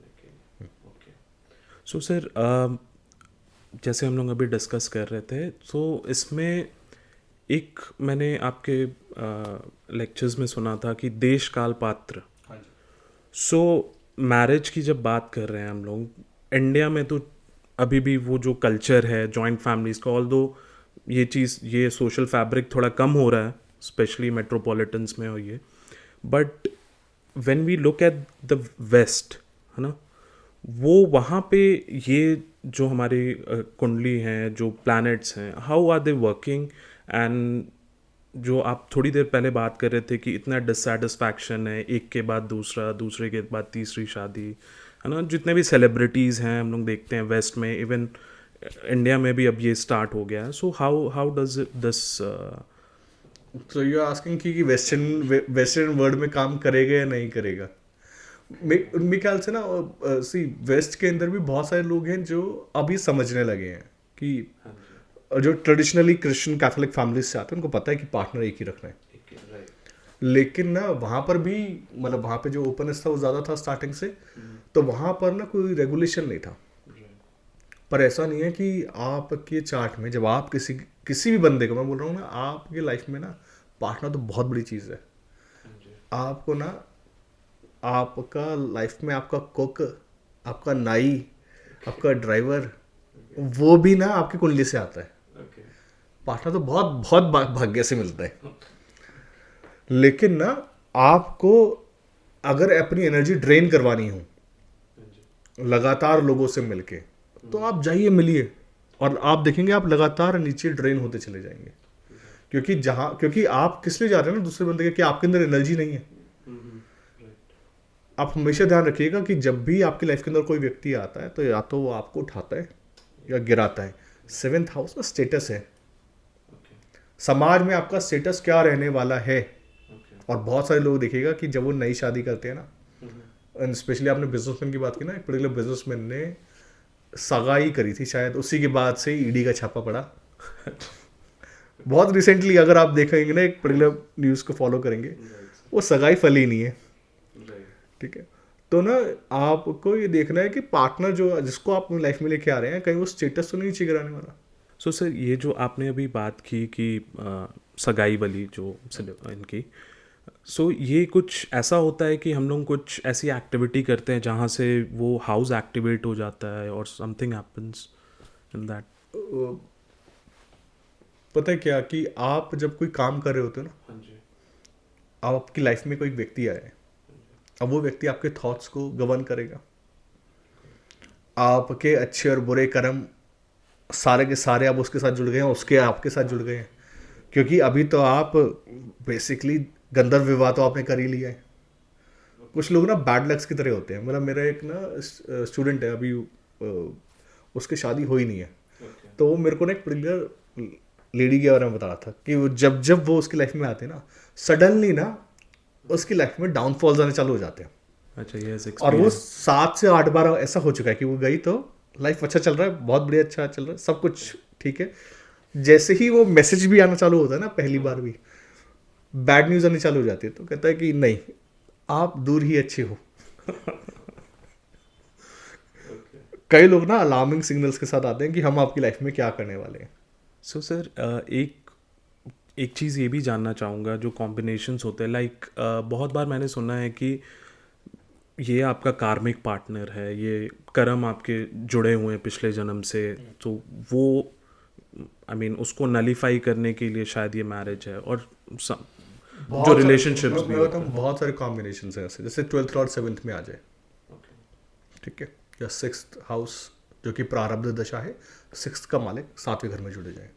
सो सर, जैसे हम लोग अभी डिस्कस कर रहे थे, तो इसमें एक मैंने आपके लेक्चर्स में सुना था कि देश काल पात्र। सो मैरिज की जब बात कर रहे हैं हम लोग, इंडिया में तो अभी भी वो जो कल्चर है जॉइंट फैमिलीज का, ऑल दो ये चीज़, ये सोशल फैब्रिक थोड़ा कम हो रहा है, स्पेशली मेट्रोपॉलिटन्स में हो ये। But when we look at the west, है ना, वो वहाँ पे ये जो हमारी कुंडली हैं, जो प्लैनेट्स हैं, how are they working, and जो आप थोड़ी देर पहले बात कर रहे थे कि इतना डिससेटिस्फैक्शन है, एक के बाद दूसरा, दूसरे के बाद तीसरी शादी, है ना, जितने भी सेलिब्रिटीज़ हैं हम लोग देखते हैं वेस्ट में, इवन इंडिया में भी अब ये स्टार्ट हो गया है। So how how does this तो यू आर आस्किंग कि वेस्टर्न वर्ल्ड में काम करेगा या नहीं करेगा? मेरे ख्याल से ना सी वेस्ट के अंदर भी बहुत सारे लोग हैं जो अभी समझने लगे हैं कि जो ट्रेडिशनली क्रिश्चियन कैथोलिक फैमिलीज से आते हैं उनको पता है कि पार्टनर एक ही रखना है। लेकिन ना वहाँ पर भी मतलब वहाँ पे जो ओपननेस था वो ज़्यादा था स्टार्टिंग से, तो वहाँ पर ना कोई रेगुलेशन नहीं था। पर ऐसा नहीं है कि आपके चार्ट में जब आप किसी भी बंदे को, मैं बोल रहा हूँ ना, आपकी लाइफ में ना पार्टनर तो बहुत बड़ी चीज़ है। आपको ना आपका लाइफ में आपका कुक, आपका नाई, आपका ड्राइवर, वो भी ना आपकी कुंडली से आता है। पार्टनर तो बहुत बहुत भाग्य से मिलता है। लेकिन ना आपको अगर अपनी एनर्जी ड्रेन करवानी हो लगातार लोगों से मिलके, तो आप जाइए मिलिए, और आप देखेंगे आप लगातार नीचे ड्रेन होते चले जाएंगे। क्योंकि आप किस लिए जा रहे हैं ना दूसरे बंदे के, कि आपके अंदर एनर्जी नहीं है। आप हमेशा ध्यान रखिएगा कि जब भी आपकी लाइफ के अंदर कोई व्यक्ति आता है तो या तो वो आपको उठाता है या गिराता है। 7th हाउस का स्टेटस है, समाज में आपका स्टेटस क्या रहने वाला है। और बहुत सारे लोग देखिएगा कि जब वो नई शादी करते हैं ना, एंड स्पेशली आपने बिजनेसमैन की बात की ना, एक पर्टिकुलर बिजनेसमैन ने सगाई करी थी, शायद उसी के बाद से ईडी का छापा पड़ा। बहुत रिसेंटली अगर आप देखेंगे ना, एक पर्टिकुलर न्यूज़ को फॉलो करेंगे, वो सगाई फली नहीं है। ठीक है, तो ना आपको ये देखना है कि पार्टनर जो जिसको आप अपनी लाइफ में लेके आ रहे हैं, कहीं वो स्टेटस तो नहीं नीचे गिराने वाला। सो सर, ये जो आपने अभी बात की कि सगाई वाली जो इनकी, सो ये कुछ ऐसा होता है कि हम लोग कुछ ऐसी एक्टिविटी करते हैं जहाँ से वो हाउस एक्टिवेट हो जाता है और समथिंग हैपेंस इन दैट? पता है क्या, कि आप जब कोई काम कर रहे होते हो ना, आपकी लाइफ में कोई व्यक्ति आए, अब वो व्यक्ति आपके थॉट्स को गवर्न करेगा। आपके अच्छे और बुरे कर्म सारे के सारे अब उसके साथ जुड़ गए हैं, उसके आपके साथ जुड़ गए हैं। क्योंकि अभी तो आप बेसिकली गंधर्व विवाह तो आपने कर ही लिया है। कुछ लोग ना बैड लक्स की तरह होते हैं। मतलब मेरा एक ना स्टूडेंट है, अभी उसकी शादी हो ही नहीं है। तो वो मेरे को ना एक पर्टिकुलर लेडी के बारे में बता रहा था कि वो जब वो उसकी लाइफ में आते हैं ना, सडनली ना उसकी लाइफ में डाउनफॉल्स आने चालू हो जाते हैं। अच्छा, ये और वो 7 से 8 बार ऐसा हो चुका है कि वो गई तो लाइफ अच्छा चल रहा है, बहुत बढ़िया अच्छा चल रहा है, सब कुछ ठीक है। जैसे ही वो मैसेज भी आना चालू होता है ना, पहली बार भी बैड न्यूज़ आनी चालू हो जाती है, तो कहता है कि नहीं, आप दूर ही अच्छे हो। कई लोग ना अलार्मिंग सिग्नल्स के साथ आते हैं कि हम आपकी लाइफ में क्या करने वाले हैं। सो सर, एक एक चीज़ ये भी जानना चाहूँगा, जो कॉम्बिनेशंस होते हैं, लाइक बहुत बार मैंने सुना है कि ये आपका कार्मिक पार्टनर है, ये कर्म आपके जुड़े हुए हैं पिछले जन्म से, तो वो आई मीन उसको नलीफाई करने के लिए शायद ये मैरिज है, और जो रिलेशनशिप्स भी मैं होते बताऊँ, हैं। बहुत सारे कॉम्बिनेशन हैं ऐसे, जैसे 12th लॉर्ड 7th में आ जाए, ठीक है, या 6th हाउस जो कि प्रारब्ध दशा है, 6th का मालिक 7वें घर में जुड़ जाए,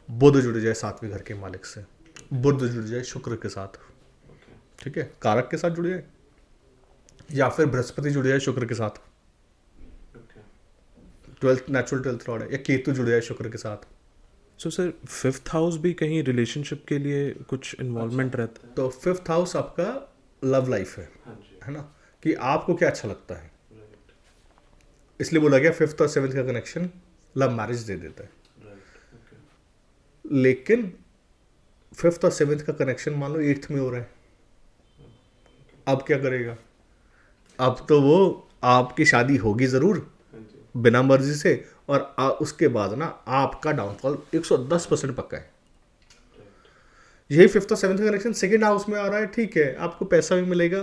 बुध जुड़ जाए 7वें घर के मालिक से, बुध जुड़ जाए शुक्र के साथ, ठीक है, कारक के साथ जुड़ जाए, या फिर बृहस्पति जुड़ जाए शुक्र के साथ, 12th लॉर्ड है, या केतु जुड़ जाए शुक्र के साथ। सो सर, 5th हाउस भी कहीं रिलेशनशिप के लिए कुछ इन्वॉल्वमेंट रहता है? तो 5th हाउस आपका लव लाइफ है ना, कि आपको क्या अच्छा लगता है, इसलिए बोला गया 5th और 7th का कनेक्शन लव मैरिज दे देता है। लेकिन 5th और 7th का कनेक्शन मान लो 8th में हो रहा है, अब क्या करेगा? अब तो वो आपकी शादी होगी जरूर बिना मर्जी से, और उसके बाद ना आपका डाउनफॉल 110% पक्का है। यही 5th और 7th का कनेक्शन सेकेंड हाउस में आ रहा है, ठीक है, आपको पैसा भी मिलेगा,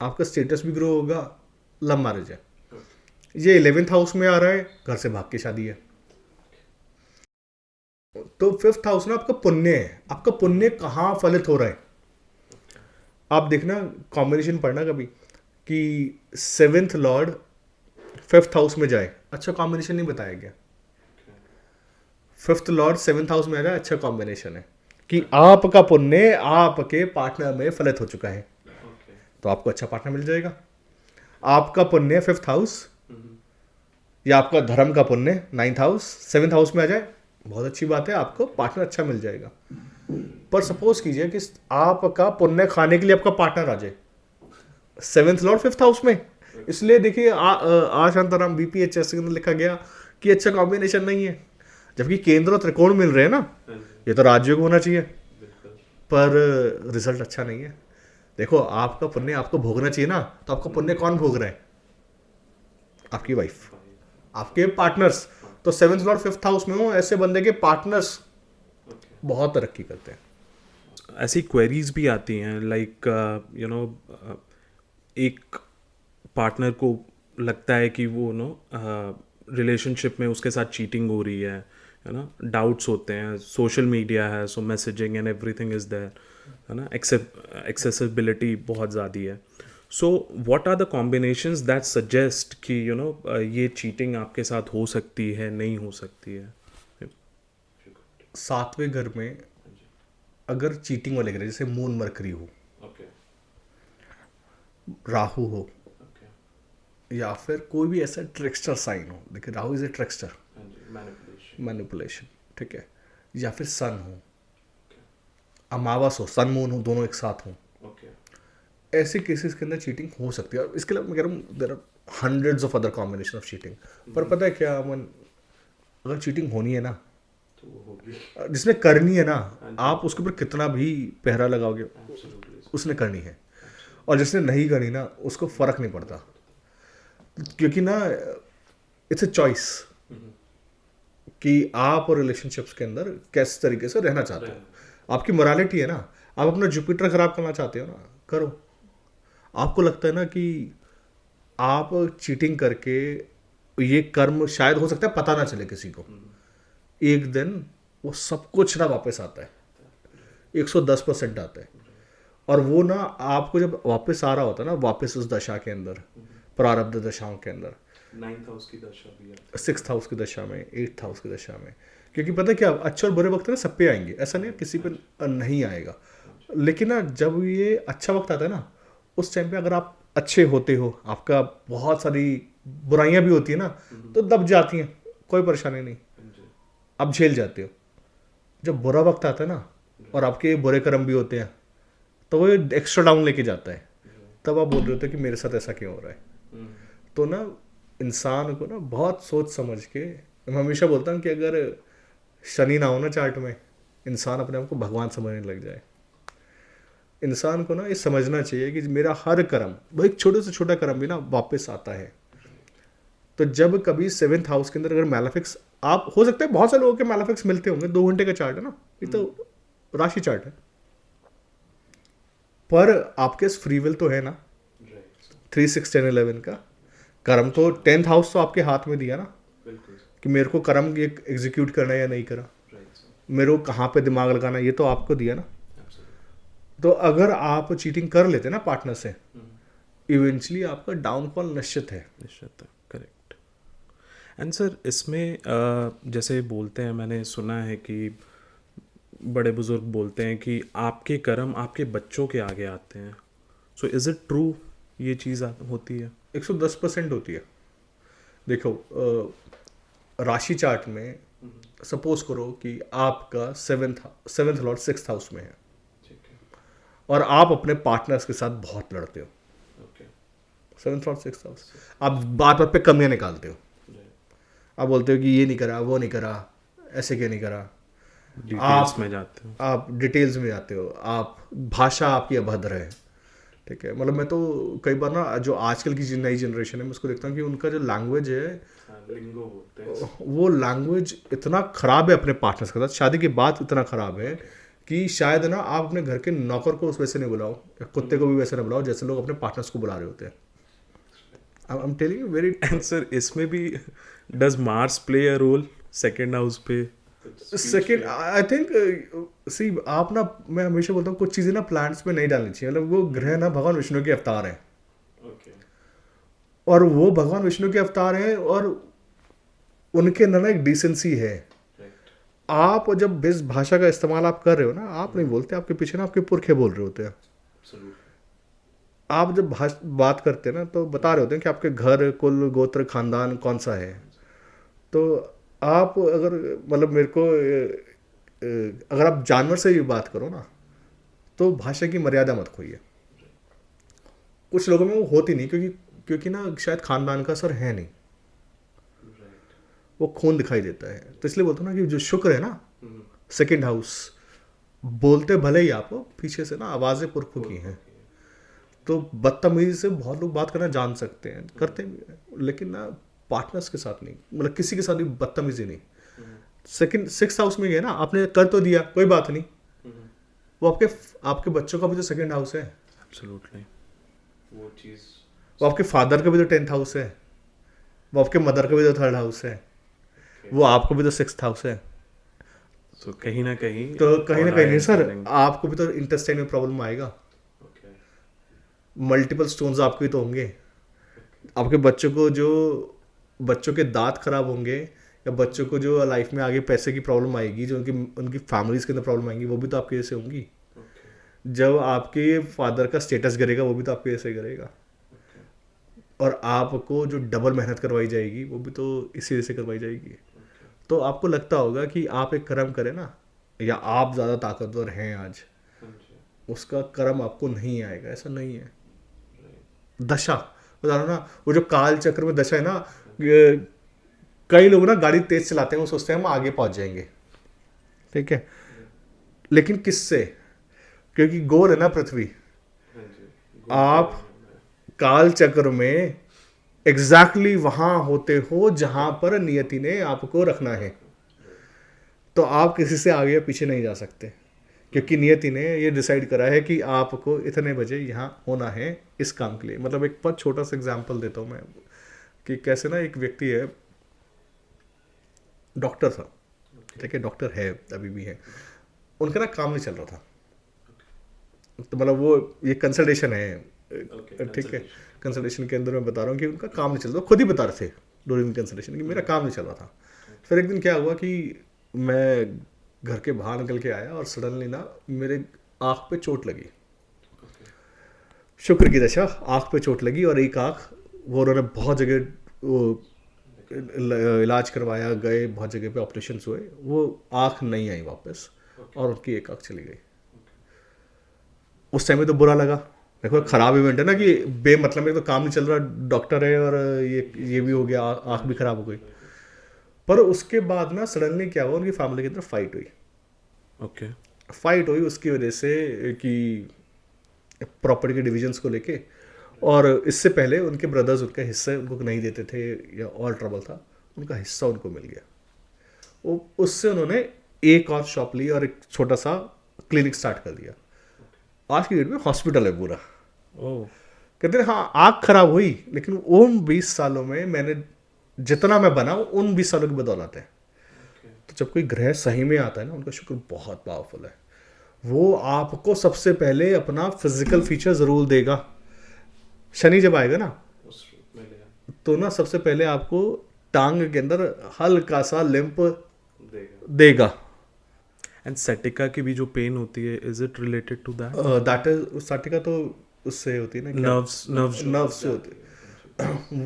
आपका स्टेटस भी ग्रो होगा, लव मैरिज है। ये 11th हाउस में आ रहा है, घर से भाग के शादी है। तो 5th हाउस ना आपका पुण्य है, आपका पुण्य कहाँ फलित हो रहा है। आप देखना, कॉम्बिनेशन पढ़ना कभी कि 7th लॉर्ड 5th हाउस में जाए, अच्छा कॉम्बिनेशन नहीं बताया गया। 5th लॉर्ड 7th हाउस में आ जाए, अच्छा कॉम्बिनेशन है कि आपका पुण्य आपके पार्टनर में फलित हो चुका है, तो आपको अच्छा पार्टनर मिल जाएगा। आपका पुण्य 5th हाउस या आपका धर्म का पुण्य 9th हाउस 7th हाउस में आ जाए, बहुत अच्छी बात है, आपको पार्टनर अच्छा मिल जाएगा। पर सपोज कीजिए कि आपका पुण्य खाने के लिए आपका पार्टनर आ जाए 7th लॉर्ड 5th हाउस में, इसलिए देखिए शांताराम BPHS के अंदर लिखा गया कि अच्छा कॉम्बिनेशन नहीं है, जबकि केंद्र और त्रिकोण मिल रहे हैं ना, ये तो राज्यों को होना चाहिए, पर रिजल्ट अच्छा नहीं है। देखो, आपका पुण्य आपको भोगना चाहिए ना, तो आपका पुण्य कौन भोग रहा है? आपकी वाइफ, आपके पार्टनर्स। तो 7th लॉर्ड 5th हाउस में हो, ऐसे बंदे के पार्टनर्स बहुत तरक्की करते हैं। ऐसी क्वेरीज भी आती हैं, लाइक यू नो, एक पार्टनर को लगता है कि वो रिलेशनशिप में उसके साथ चीटिंग हो रही है ना, डाउट्स होते हैं, सोशल मीडिया है, so messaging and everything is there, है ना, एक्सेसिबिलिटी बहुत ज़्यादा है। So what are the combinations that suggest कि ये चीटिंग आपके साथ हो सकती है, नहीं हो सकती है? 7वें घर में अगर चीटिंग वाले ग्रह जैसे मून मरकरी हो, राहु हो, या फिर कोई भी ऐसा ट्रिक्स्टर साइन हो, देखिए Rahu is a trickster, manipulation, ठीक है, या फिर सन हो, अमावस हो, सन मून हो, दोनों एक साथ हो, ऐसे केसेस के अंदर चीटिंग हो सकती है। और इसके लिए मैं कह रहा हूँ there are hundreds of other combination of cheating, पर पता है क्या अमन, अगर चीटिंग होनी है ना, जिसने करनी है ना, आप उसके ऊपर कितना भी पहरा लगाओगे, उसने करनी है, और जिसने नहीं करनी ना, उसको फर्क नहीं पड़ता, क्योंकि ना इट्स ए चॉइस कि आप और रिलेशनशिप्स के अंदर किस तरीके से रहना चाहते हो। आपकी मोरालिटी है ना, आप अपना जुपिटर खराब करना चाहते हो ना, करो। आपको लगता है ना कि आप चीटिंग करके ये कर्म शायद हो सकता है पता ना चले किसी को, एक दिन वो सब कुछ ना वापस आता है, 110% आता है, और वो ना आपको जब वापस आ रहा होता है ना, वापस उस दशा के अंदर, प्रारब्ध दशाओं के अंदर, 9th हाउस की दशा भी है, 6th हाउस की दशा में, 8th हाउस की दशा में, क्योंकि पता है क्या, अच्छे और बुरे वक्त ना सब पे आएंगे, ऐसा नहीं है किसी पे नहीं आएगा, लेकिन ना जब ये अच्छा वक्त आता है ना, उस टाइम पे अगर आप अच्छे होते हो, आपका बहुत सारी बुराइयां भी होती है ना, तो दब जाती हैं, कोई परेशानी नहीं, आप झेल जाते हो। जब बुरा वक्त आता है ना, और आपके बुरे कर्म भी होते हैं, तो वो एक्स्ट्रा डाउन लेके जाता है, तब आप बोल रहे होते हो कि मेरे साथ ऐसा क्यों हो रहा है। तो ना इंसान को ना बहुत सोच समझ के, मैं हमेशा बोलता हूँ कि अगर शनि ना हो ना चार्ट में, इंसान अपने आप को भगवान समझने लग जाए। इंसान को ना ये समझना चाहिए कि मेरा हर कर्म, वो एक छोटे से छोटा कर्म भी ना वापस आता है। तो जब कभी 7th हाउस के अंदर अगर मैलेफिक्स, आप हो सकता है बहुत सारे लोगों के मैलेफिक्स मिलते होंगे, 2 घंटे का चार्ट है ना, ये तो राशि चार्ट है, पर आपके फ्री विल तो है ना, 3 6 10 11 का कर्म तो 10th हाउस तो आपके हाथ में दिया ना, कि मेरे को कर्म एग्जीक्यूट करना है या नहीं करा, मेरे को कहाँ पे दिमाग लगाना है, ये तो आपको दिया ना। तो अगर आप चीटिंग कर लेते ना पार्टनर से, इवेंचुअली आपका डाउनफॉल निश्चित है। निश्चित है, करेक्ट। एंड सर इसमें जैसे बोलते हैं, मैंने सुना है कि बड़े बुजुर्ग बोलते हैं कि आपके कर्म आपके बच्चों के आगे आते हैं। सो इज़ इट ट्रू, ये चीज़ होती है? 110% होती है। देखो राशि चार्ट में सपोज करो कि आपका सेवेंथ लॉर्ड 6th हाउस में है और आप अपने पार्टनर्स के साथ बहुत लड़ते हो। सेवेंथ लॉर्ड 6th हाउस, आप बात बात पे कमियां निकालते हो, आप बोलते हो कि ये नहीं करा, वो नहीं करा, ऐसे क्यों नहीं करा, डिटेल्स में जाते हो, आप डिटेल्स में जाते हो, आप भाषा आपकी अभद्र है। ठीक है, मतलब मैं तो कई बार ना जो आजकल की नई जनरेशन है मैं उसको देखता हूँ कि उनका जो लैंग्वेज है, लिंगो बोलते हैं, वो लैंग्वेज इतना खराब है अपने पार्टनर्स के साथ, शादी के बाद इतना खराब है कि शायद ना आप अपने घर के नौकर को उस वैसे नहीं बुलाओ या कुत्ते को भी वैसे नहीं बुलाओ जैसे लोग अपने पार्टनर्स को बुला रहे होते हैं। I am telling you very. And sir इसमें भी does Mars play a role second house पे? सेकेंड आई थिंक सी आप ना, मैं हमेशा बोलता हूँ कुछ चीज़ें ना प्लान्स में नहीं डालनी चाहिए। मतलब वो ग्रह ना भगवान विष्णु के अवतार हैं, और वो भगवान विष्णु के अवतार हैं और उनके अंदर ना एक डिसेंसी है। आप जब इस भाषा का इस्तेमाल आप कर रहे हो ना, आप नहीं बोलते, आपके पीछे ना आपके पुरखे बोल रहे होते हैं। आप जब बात करते हैं ना तो बता रहे होते हैं कि आपके घर, कुल, गोत्र, खानदान कौन सा है। तो आप अगर मतलब मेरे को अगर आप जानवर से भी बात करो ना तो भाषा की मर्यादा मत खोइए। कुछ लोगों में वो होती नहीं, क्योंकि ना शायद खानदान का असर है नहीं, वो खून दिखाई देता है। तो इसलिए बोलता हूँ ना कि जो शुक्र है ना सेकंड हाउस, बोलते भले ही आप पीछे से ना आवाज़ें पुरखों की हैं, तो बदतमीजी से बहुत लोग बात करना जान सकते हैं, करते भी हैं, लेकिन ना पार्टनर्स के साथ नहीं, मतलब किसी के साथ भी बदतमीजी नहीं। सेकंड 6th हाउस में गए ना, आपने कर तो दिया, कोई बात नहीं, वो आपके बच्चों का भी तो सेकंड हाउस है। एब्सोल्युटली, वो चीज़, वो आपके फादर का भी तो 10th हाउस है, वो आपके मदर का भी तो 3rd हाउस है, वो आपको भी तो 6th हाउस है। तो कहीं ना कहीं नहीं सर, आपको भी तो इंटेस्टाइन में प्रॉब्लम आएगा, मल्टीपल स्टोन्स आपके तो होंगे, आपके बच्चों के दांत खराब होंगे, या बच्चों को जो लाइफ में आगे पैसे की प्रॉब्लम आएगी, जो उनकी फैमिलीज के अंदर प्रॉब्लम आएंगी, वो भी तो आपके जैसे होंगी। जब आपके फादर का स्टेटस गिरेगा वो भी तो आपके जैसे गिरेगा, और आपको जो डबल मेहनत करवाई जाएगी वो भी तो इसी वजह से करवाई जाएगी। तो आपको लगता होगा कि आप एक कर्म करें ना, या आप ज़्यादा ताकतवर हैं आज, उसका कर्म आपको नहीं आएगा, ऐसा नहीं है। दशा बता रहा हूँ ना, वो जो काल चक्र में दशा है ना, कई लोग ना गाड़ी तेज चलाते हैं, वो सोचते हैं हम आगे पहुंच जाएंगे, ठीक है, लेकिन किससे? क्योंकि गोल है ना पृथ्वी। आप काल चक्र में एग्जैक्टली वहां होते हो जहां पर नियति ने आपको रखना है, तो आप किसी से आगे या पीछे नहीं जा सकते, क्योंकि नियति ने ये डिसाइड करा है कि आपको इतने बजे यहाँ होना है इस काम के लिए। मतलब एक बहुत छोटा सा एग्जांपल देता हूँ मैं, कि कैसे ना एक व्यक्ति है, डॉक्टर था, ठीक है, डॉक्टर है अभी भी है, उनका ना काम नहीं चल रहा था। तो मतलब वो ये कंसल्टेशन है, ठीक है, कंसल्टेशन के अंदर मैं बता रहा हूँ कि उनका काम नहीं चल रहा, खुद ही बता रहे थे ड्यूरिंग कंसल्टेशन कि मेरा काम नहीं चल रहा था। फिर एक दिन क्या हुआ कि मैं घर के बाहर निकल के आया और सडनली ना मेरे आँख पे चोट लगी, शुक्र की दशा, आँख पे चोट लगी, और एक आँख, वो उन्होंने बहुत जगह वो इलाज करवाया, गए बहुत जगह पे ऑपरेशन हुए, वो आँख नहीं आई वापस, और उनकी एक आँख चली गई। उस टाइम में तो बुरा लगा, देखो खराब इवेंट है ना, कि बेमतलब में तो काम नहीं चल रहा, डॉक्टर है और ये भी हो गया, आँख भी खराब हो गई। पर उसके बाद ना सडनली क्या हुआ, उनकी फैमिली के अंदर फाइट हुई। ओके, फाइट हुई उसकी वजह से कि प्रॉपर्टी के डिविजन्स को लेके, और इससे पहले उनके ब्रदर्स उनका हिस्सा उनको नहीं देते थे, या और ट्रबल था, उनका हिस्सा उनको मिल गया। उससे उन्होंने एक और शॉप ली और एक छोटा सा क्लिनिक स्टार्ट कर दिया। आज की डेट में हॉस्पिटल है पूरा। ओह, कहते हैं हाँ आँख खराब हुई, लेकिन उन 20 सालों में मैंने जितना मैं बना उन 20 सालों की बदौलत है। तो जब कोई ग्रह सही में आता है ना, उनका शुक्र बहुत पावरफुल है। वो आपको सबसे पहले अपना फिजिकल फीचर जरूर देगा। शनि जब आएगा ना, तो ना सबसे पहले आपको टांग के अंदर हल्का सा लिम्प देगा। एंड सटिका की भी जो पेन होती है, is it related to that? That is sciatica, तो उससे होती है ना, नर्व्स नर्व्स से होती है।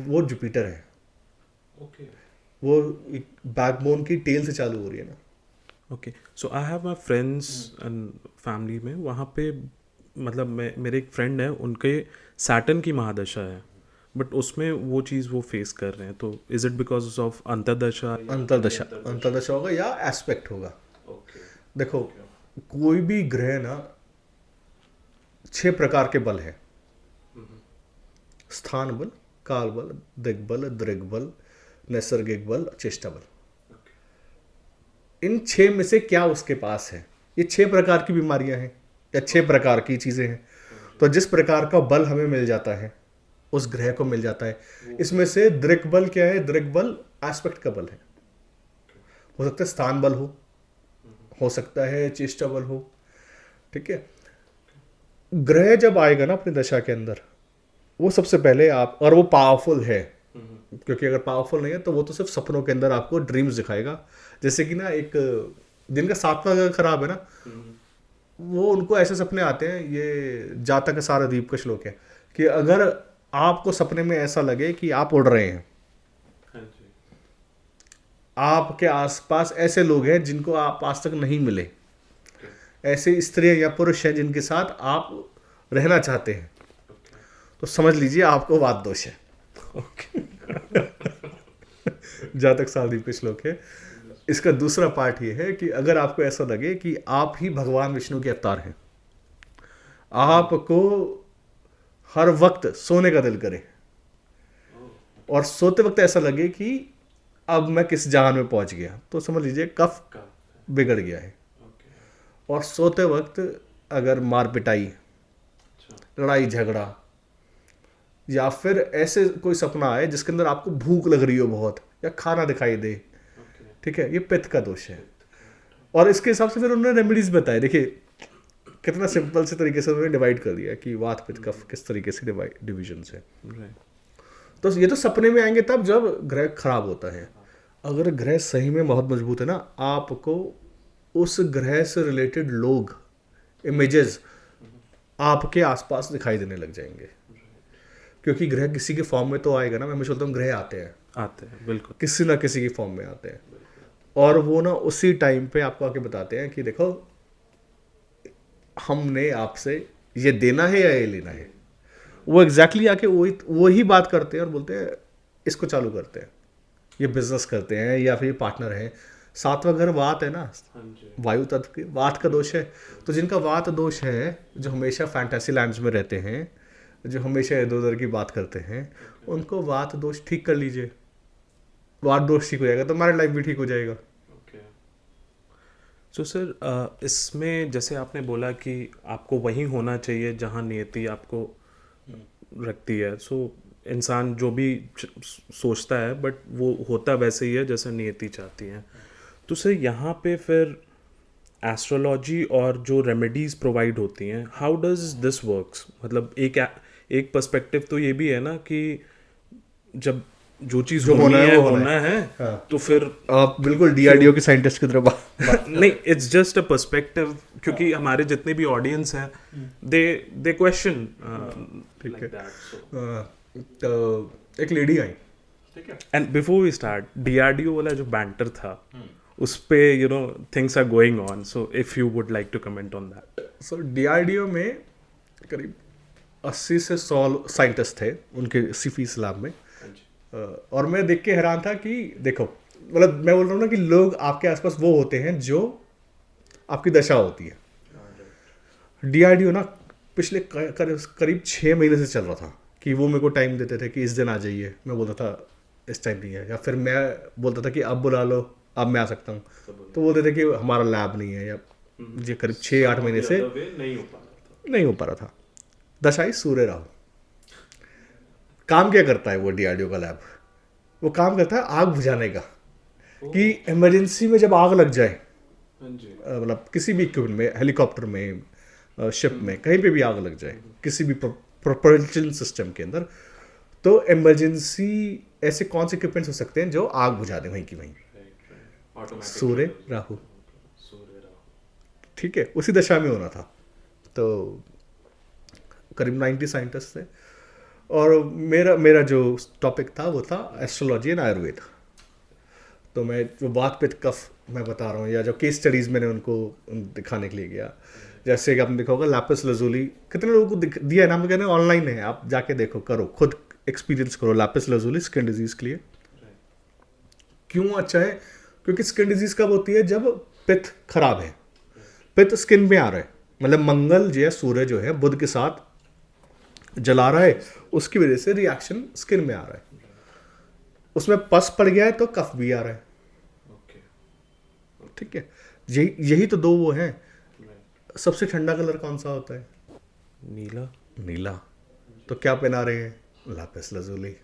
वो जुपिटर है, ओके वो बैकबोन की टेल से चालू हो रही है ना। Okay. So I have my friends and family में, वहाँ पे मतलब मेरे एक फ्रेंड है, उनके सैटर्न की महादशा है, बट उसमें वो चीज़ वो फेस कर रहे हैं। तो इज इट बिकॉज ऑफ अंतर्दशा? अंतर्दशा होगा या एस्पेक्ट होगा। ओके, देखो कोई भी ग्रह ना 6 प्रकार के बल है। स्थान बल, काल बल, दिग्बल, दृग्बल, नैसर्गिक बल, चेष्टा बल। इन 6 में से क्या उसके पास है? ये 6 प्रकार की बीमारियां हैं या 6 प्रकार की चीजें हैं। तो जिस प्रकार का बल हमें मिल जाता है उस ग्रह को मिल जाता है। इसमें से दृग्बल क्या है? दृग्बल एस्पेक्ट का बल है। हो सकता है स्थान बल हो सकता है चेष्टा बल हो, ठीक है। ग्रह जब आएगा ना अपनी दशा के अंदर, वो सबसे पहले आप, और वो पावरफुल है, क्योंकि अगर पावरफुल नहीं है तो वो तो सिर्फ सपनों के अंदर आपको ड्रीम्स दिखाएगा। जैसे कि ना एक दिन का 7वां अगर खराब है ना, वो उनको ऐसे सपने आते हैं, ये जातक का सारा दीप का श्लोक है, कि अगर आपको सपने में ऐसा लगे कि आप उड़ रहे हैं, आपके आसपास ऐसे लोग हैं जिनको आप आज तक नहीं मिले, ऐसे स्त्री या पुरुष हैं जिनके साथ आप रहना चाहते हैं, तो समझ लीजिए आपको वात दोष है। जातक सारदीप का श्लोक है। इसका दूसरा पार्ट ये है कि अगर आपको ऐसा लगे कि आप ही भगवान विष्णु के अवतार हैं, आपको हर वक्त सोने का दिल करे, और सोते वक्त ऐसा लगे कि अब मैं किस जहान में पहुंच गया, तो समझ लीजिए कफ बिगड़ गया है। और सोते वक्त अगर मार पिटाई, लड़ाई झगड़ा, या फिर ऐसे कोई सपना आए जिसके अंदर आपको भूख लग रही हो बहुत, या खाना दिखाई दे, ठीक है, ये पित्त का दोष है। और इसके हिसाब से फिर उन्होंने रेमेडीज बताए। देखिए कितना सिंपल से तरीके से उन्होंने डिवाइड कर दिया कि वात पित्त कफ किस तरीके से डिवीजन है। तो ये तो सपने में आएंगे तब जब ग्रह खराब होता है। अगर ग्रह सही में बहुत मजबूत है ना, आपको उस ग्रह से रिलेटेड लोग, इमेजेस आपके आसपास दिखाई देने लग जाएंगे, क्योंकि ग्रह किसी के फॉर्म में तो आएगा ना। मैं हमेशा बोलता हूँ ग्रह आते हैं बिल्कुल, किसी ना किसी की फॉर्म में आते हैं, और वो ना उसी टाइम पे आपको आके बताते हैं कि देखो हमने आपसे ये देना है या ये लेना है। वो एग्जैक्टली आके वही बात करते हैं और बोलते हैं इसको चालू करते हैं, ये बिजनेस करते हैं, या फिर ये पार्टनर है। 7वां घर वात है ना, वायु तत्व के वात का दोष है। तो जिनका वात दोष है, जो हमेशा फैंटेसी लैंड्स में रहते हैं, जो हमेशा इधर उधर की बात करते हैं, उनको वात दोष ठीक कर लीजिए, वात दोष ठीक हो जाएगा तो हमारी लाइफ भी ठीक हो जाएगा। सो सर, इसमें जैसे आपने बोला कि आपको वहीं होना चाहिए जहाँ नियति आपको रखती है। सो इंसान जो भी सोचता है, बट वो होता वैसे ही है जैसे नियति चाहती है। तो सर यहाँ पे फिर एस्ट्रोलॉजी और जो रेमेडीज प्रोवाइड होती हैं, हाउ डज दिस वर्क्स? मतलब एक पर्सपेक्टिव तो ये भी है ना कि जब जो चीज़ जो होनी है वो होना है, हाँ। तो फिर आप बिल्कुल डीआरडीओ के साइंटिस्ट की तरह नहीं, इट्स जस्ट अ पर्सपेक्टिव, क्योंकि हमारे जितने भी ऑडियंस हैं दे क्वेश्चन। ठीक है। तो एक लेडी आई, and before we start, DRDO वाला जो बैंटर था उस पे things are going on, so if you would like to comment on that. So DRDO में करीब 80 से 100 साइंटिस्ट थे उनके सीफीस लैब में। और मैं देख के हैरान था कि देखो, मतलब मैं बोल रहा हूँ ना कि लोग आपके आसपास वो होते हैं जो आपकी दशा होती है। डीआरडीओ ना पिछले करीब 6 महीने से चल रहा था कि वो मेरे को टाइम देते थे कि इस दिन आ जाइए, मैं बोलता था इस टाइम नहीं है, या फिर मैं बोलता था कि अब बुला लो, अब मैं आ सकता हूँ, तो बोलते थे कि हमारा लैब नहीं है, या ये करीब 6-8 महीने से नहीं हो पा रहा था। दशाई सूर्य राहु। काम क्या करता है वो डीआरडीओ का लैब? वो काम करता है आग बुझाने का, कि इमरजेंसी में जब आग लग जाए, मतलब किसी भी इक्विपमेंट में, हेलीकॉप्टर में, शिप में, कहीं पे भी आग लग जाए, किसी भी प्रोपल्शन सिस्टम के अंदर, तो इमरजेंसी ऐसे कौन से इक्विपमेंट्स हो सकते हैं जो आग बुझा दें वहीं की वहीं? सूर्य राहु। ठीक है, उसी दशा में होना था। तो करीब 90 साइंटिस्ट थे, और मेरा जो टॉपिक था वो था एस्ट्रोलॉजी एंड आयुर्वेद। तो मैं जो बात पे कफ मैं बता रहा हूँ, या जो केस स्टडीज़ मैंने उनको दिखाने के लिए गया, जैसे कि आपने देखा होगा लैपिस लजुली, कितने लोगों को दिया है ना, हम कहते हैं ऑनलाइन है, आप जाके देखो, करो, खुद एक्सपीरियंस करो। लैपिस लजुली स्किन डिजीज़ के लिए क्यों अच्छा है? क्योंकि स्किन डिजीज़ कब होती है? जब पित्त खराब है, पित्त स्किन में आ रहा है, मतलब मंगल जो है, सूर्य जो है बुध के साथ जला रहा है, उसकी वजह से रिएक्शन स्किन में आ रहा है, उसमें पस पड़ गया है तो कफ भी आ रहा है। ठीक है, यही तो दो वो हैं। सबसे ठंडा कलर कौन सा होता है? नीला। तो क्या पहना रहे हैं? Lapis lazuli.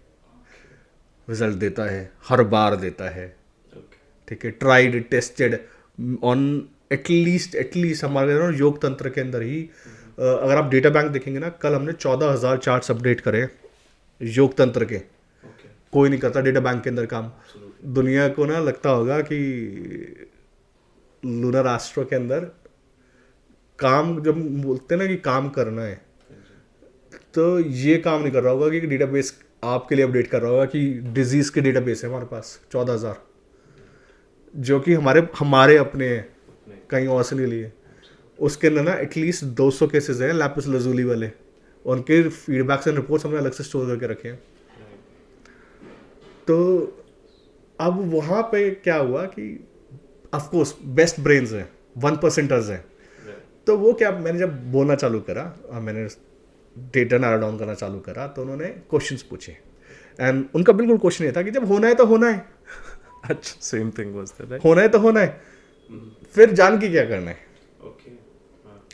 रिजल्ट देता है, हर बार देता है। ठीक है, ट्राइड टेस्टेड ऑन एटलीस्ट हमारे योग तंत्र के अंदर ही, अगर आप डेटा बैंक देखेंगे ना, कल हमने 14,000 चार्ट्स अपडेट करे योग तंत्र के। कोई नहीं करता डेटा बैंक के अंदर काम। दुनिया को ना लगता होगा कि लूनर एस्ट्रो के अंदर काम, जब बोलते हैं ना कि काम करना है, तो ये काम नहीं कर रहा होगा कि डेटाबेस आपके लिए अपडेट कर रहा होगा कि डिजीज के डेटाबेस है हमारे पास 14,000, जो कि हमारे अपने हैं, कहीं और से नहीं लिए। उसके अंदर ना एटलीस्ट 200 केसेस हैं लैपिस लजुली वाले, उनके फीडबैक्स एंड रिपोर्ट्स हमने अलग से स्टोर करके रखे हैं। तो अब वहाँ पे क्या हुआ कि ऑफकोर्स बेस्ट ब्रेन्स हैं, 1%ers हैं। तो वो क्या, मैंने जब बोलना चालू करा और मैंने डेटा नैरो डाउन करना चालू करा, तो उन्होंने क्वेश्चंस पूछे, एंड उनका बिल्कुल क्वेश्चन ये था कि जब होना है तो होना है। अच्छा, same thing was that, right? होना है तो होना है, फिर जान के क्या करना है?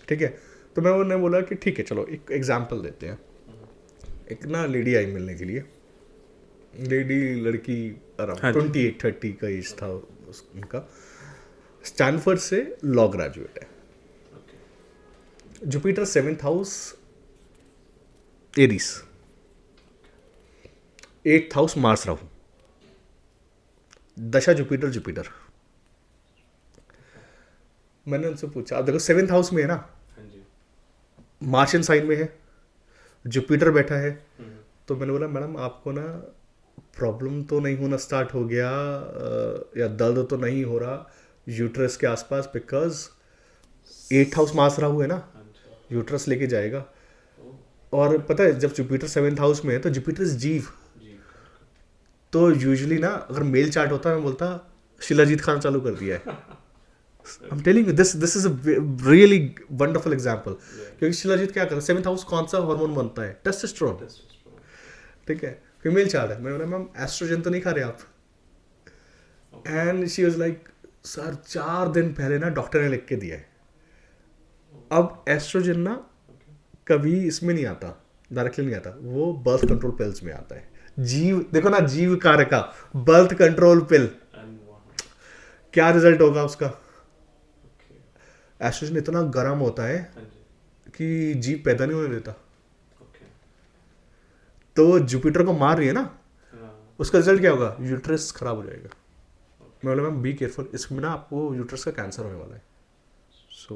ठीक है, तो मैं उन्होंने बोला कि ठीक है, चलो एक एग्जाम्पल देते हैं। एक ना लेडी आई मिलने के लिए, लड़की अराउंड 28-30 का एज था उनका, स्टैनफोर्ड से लॉ ग्रेजुएट है, Jupiter 7th house Aries, 8th house Mars Rahu, दशा जुपिटर। मैंने उनसे पूछा, आप देखो 7th हाउस में है ना, मार्शियन साइन में है, जुपिटर बैठा है, तो मैंने बोला मैडम आपको ना प्रॉब्लम तो नहीं होना स्टार्ट हो गया, या दर्द तो नहीं हो रहा यूट्रस के आसपास, because 8th house Mars Rahu है ना, यूट्रस लेके जाएगा। और पता है जब जुपिटर 7th हाउस में है तो जुपिटर इज जीव, तो यूजुअली ना अगर मेल चार्ट होता मैं बोलता शिलाजीत खान चालू कर दिया है। I'm telling you, this is a really wonderful example. क्योंकि शिलाजीत क्या करता है, 7th हाउस कौन सा हार्मोन बनता है? टेस्टोस्टेरोन। ठीक है, फीमेल चार्ट है। मैंने बोला मैम एस्ट्रोजन तो नहीं खा रहे आप? And she was like sir 4 दिन पहले ना डॉक्टर ने लिख के दिया है। अब एस्ट्रोजन ना कभी इसमें नहीं आता, डायरेक्टली नहीं आता, वो बर्थ कंट्रोल पिल्स में आता है। जीव देखो ना, जीव कार्य का बर्थ कंट्रोल पिल, क्या रिजल्ट होगा उसका? एस्ट्रोजन इतना गर्म होता है कि जीव पैदा नहीं होने देता, तो जुपिटर को मार रही है ना, उसका रिजल्ट क्या होगा? यूट्रस खराब हो जाएगा। मैं बोला मैम बी केयरफुल, इसमें ना आपको यूट्रस का कैंसर होने वाला है। So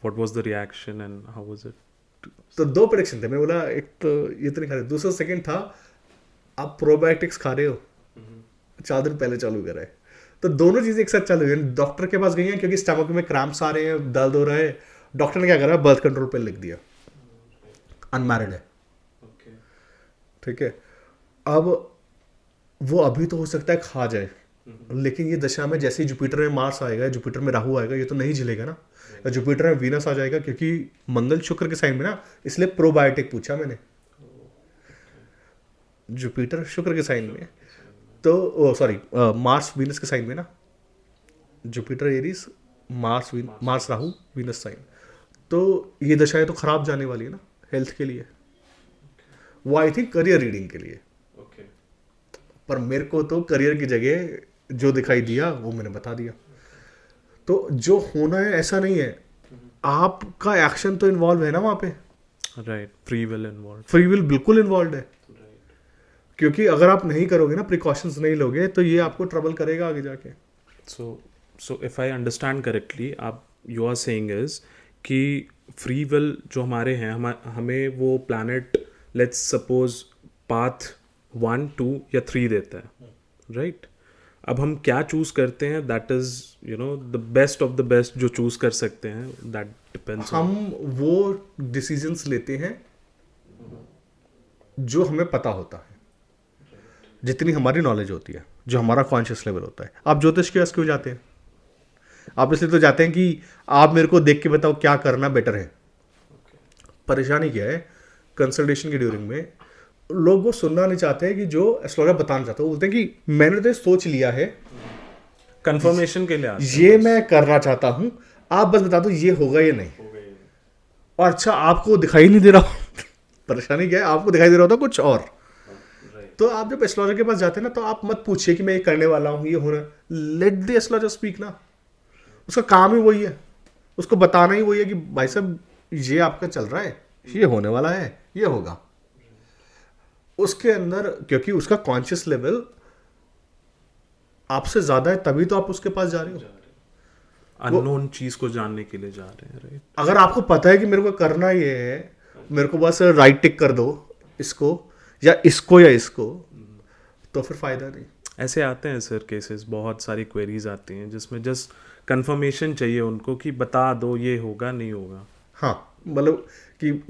what was the reaction and how was it? तो 2 प्रेडिक्शन थे। मैं बोला एक तो ये तो नहीं खा रहे, दूसरा सेकंड था आप प्रोबायोटिक्स खा रहे हो, 4 दिन पहले चालू करा है। तो दोनों चीजें एक साथ चालू हुई। डॉक्टर के पास गई हैं क्योंकि स्टमक में क्रैम्प्स आ रहे हैं, दर्द हो रहा है। डॉक्टर ने क्या करा, बर्थ कंट्रोल पे लिख दिया, अनमैरिड है। ठीक है, अब वो अभी तो हो सकता है खा जाए, लेकिन ये दशा में जैसे ही जुपिटर में मार्स आएगा, जुपिटर में राहु आएगा, ये तो नहीं झेलेगा ना। जुपिटर में वीनस आ जाएगा, क्योंकि मंगल शुक्र के साइन में ना, इसलिए प्रोबायोटिक पूछा मैंने। जुपिटर शुक्र के साइन में, तो सॉरी मार्स वीनस के साइन में ना, Jupiter Aries Mars Rahu Venus sign, तो ये दशाएं तो खराब जाने वाली है ना हेल्थ के लिए, वो आई थी करियर रीडिंग के लिए। ओके। पर मेरे को तो करियर की जगह जो दिखाई दिया वो मैंने बता दिया। तो जो होना है ऐसा नहीं है, आपका एक्शन तो इन्वॉल्व है ना वहाँ पे, right, free will involve. Free will बिल्कुल इन्वॉल्व है, क्योंकि अगर आप नहीं करोगे ना, प्रिकॉशंस नहीं लोगे, तो ये आपको ट्रबल करेगा आगे जाके। So if I understand correctly, आप यू आर सेइंग इज कि फ्री विल जो हमारे हैं, हमें वो प्लैनेट लेट्स सपोज पाथ 1, 2 या 3 देता है, राइट? अब हम क्या चूज़ करते हैं, that is you know the best of the best जो चूज़ कर सकते हैं, दैट डिपेंड्स। हम वो डिसीजंस लेते हैं जो हमें पता होता है, जितनी हमारी नॉलेज होती है, जो हमारा कॉन्शियस लेवल होता है। आप ज्योतिष के पास क्यों जाते हैं? आप इसलिए तो जाते हैं कि आप मेरे को देख के बताओ क्या करना बेटर है। परेशानी क्या है, कंसल्टेशन के ड्यूरिंग में लोग वो सुनना नहीं चाहते हैं कि जो एस्ट्रोलॉजर बताना चाहते हैं। वो बोलते हैं कि मैंने तो सोच लिया है, कंफर्मेशन के लिए आते हैं ये बस। मैं करना चाहता हूँ, आप बस बता दो ये होगा या नहीं। और अच्छा, आपको दिखाई नहीं दे रहा परेशानी क्या है, आपको दिखाई दे रहा होता कुछ और। तो आप जब एस्ट्रोलॉजर के पास जाते हैं ना, तो आप मत पूछिए कि मैं ये करने वाला हूँ, ये होना। लेट द एस्ट्रोलॉजर स्पीक ना, उसका काम ही वही है, उसको बताना ही वही है कि भाई साहब ये आपका चल रहा है, ये होने वाला है, ये होगा। उसके अंदर क्योंकि उसका कॉन्शियस लेवल आपसे ज्यादा है, तभी तो आप उसके पास जा रहे हो। अननोन चीज को जानने के लिए जा रहे हैं, राइट? अगर आपको पता है कि मेरे को करना ये है, मेरे को बस राइट टिक कर दो इसको या इसको या इसको, तो फिर फायदा नहीं। ऐसे आते हैं सर केसेस, बहुत सारी क्वेरीज आती हैं जिसमें जस्ट कंफर्मेशन चाहिए उनको कि बता दो ये होगा नहीं होगा। हाँ, मतलब कि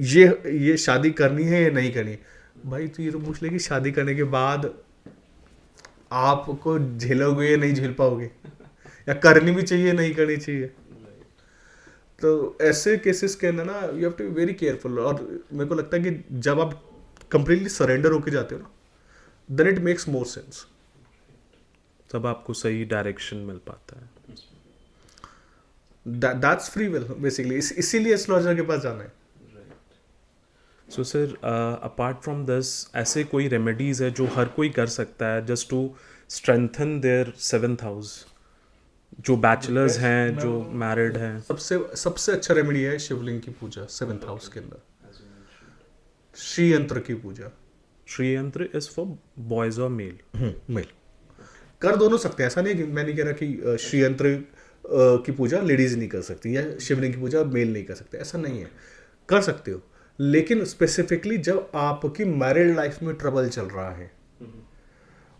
ये शादी करनी है या नहीं करनी। भाई तो ये तो पूछ ले कि शादी करने के बाद आपको झेलोगे या नहीं झेल पाओगे, या करनी भी चाहिए नहीं करनी चाहिए। तो ऐसे केसेस के अंदर ना you have to be very careful. और मेरे को लगता है कि जब आप कंप्लीटली सरेंडर होके जाते हो ना, then it makes more sense, तब आपको सही डायरेक्शन मिल पाता है। That's free will basically. इसीलिए एस्ट्रोलॉजर के पास जाना है। So sir, apart from this, ऐसे कोई रेमेडीज है जो हर कोई कर सकता है just to strengthen their 7th house, जो बैचलर्स हैं, जो मैरिड हैं? सबसे अच्छा रेमेडी है शिवलिंग की पूजा 7th हाउस के अंदर, श्री यंत्र की पूजा। श्री यंत्र इज फॉर बॉयज और मेल? मेल कर दोनों सकते हैं, ऐसा नहीं है कि मैं नहीं कह रहा कि श्री यंत्र की पूजा लेडीज नहीं कर सकती या शिवलिंग की पूजा मेल नहीं कर सकते, ऐसा नहीं है, कर सकते हो। लेकिन स्पेसिफिकली जब आपकी मैरिड लाइफ में ट्रबल चल रहा है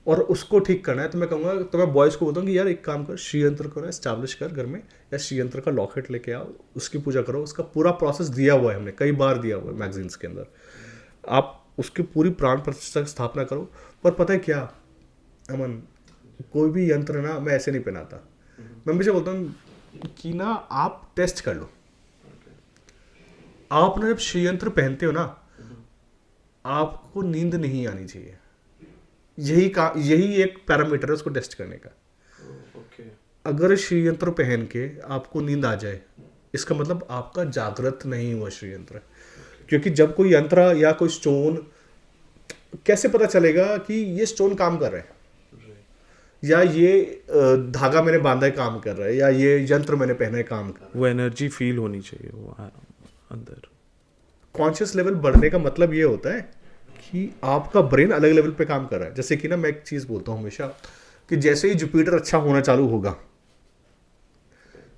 और उसको ठीक करना है, तो मैं कहूँगा, तो मैं बॉयज़ को बोलता हूँ कि यार एक काम कर, श्री यंत्र को ना एस्टैब्लिश कर घर में, या श्री यंत्र का लॉकेट लेके आओ, उसकी पूजा करो। उसका पूरा प्रोसेस दिया हुआ है, हमने कई बार दिया हुआ है मैगजीन्स के अंदर। आप उसकी पूरी प्राण प्रतिष्ठा की स्थापना करो। पर पता है क्या अमन, कोई भी यंत्र ना मैं ऐसे नहीं पहनाता। मैं हमेशा बोलता हूँ कि ना आप टेस्ट कर लो। आप ना जब श्री यंत्र पहनते हो ना, आपको नींद नहीं आनी चाहिए। यही एक पैरामीटर है उसको टेस्ट करने का। अगर श्री यंत्र पहन के आपको नींद आ जाए, इसका मतलब आपका जागृत नहीं हुआ श्री यंत्र। क्योंकि जब कोई यंत्र या कोई स्टोन, कैसे पता चलेगा कि ये स्टोन काम कर रहा है, या ये धागा मैंने बांधा है काम कर रहा है, या ये यंत्र मैंने पहना है काम कर रहा है। वो एनर्जी फील होनी चाहिए वो अंदर। कॉन्शियस लेवल बढ़ने का मतलब ये होता है कि आपका ब्रेन अलग लेवल पे काम कर रहा है। जैसे कि ना मैं एक चीज़ बोलता हूँ हमेशा कि जैसे ही जुपिटर अच्छा होना चालू होगा,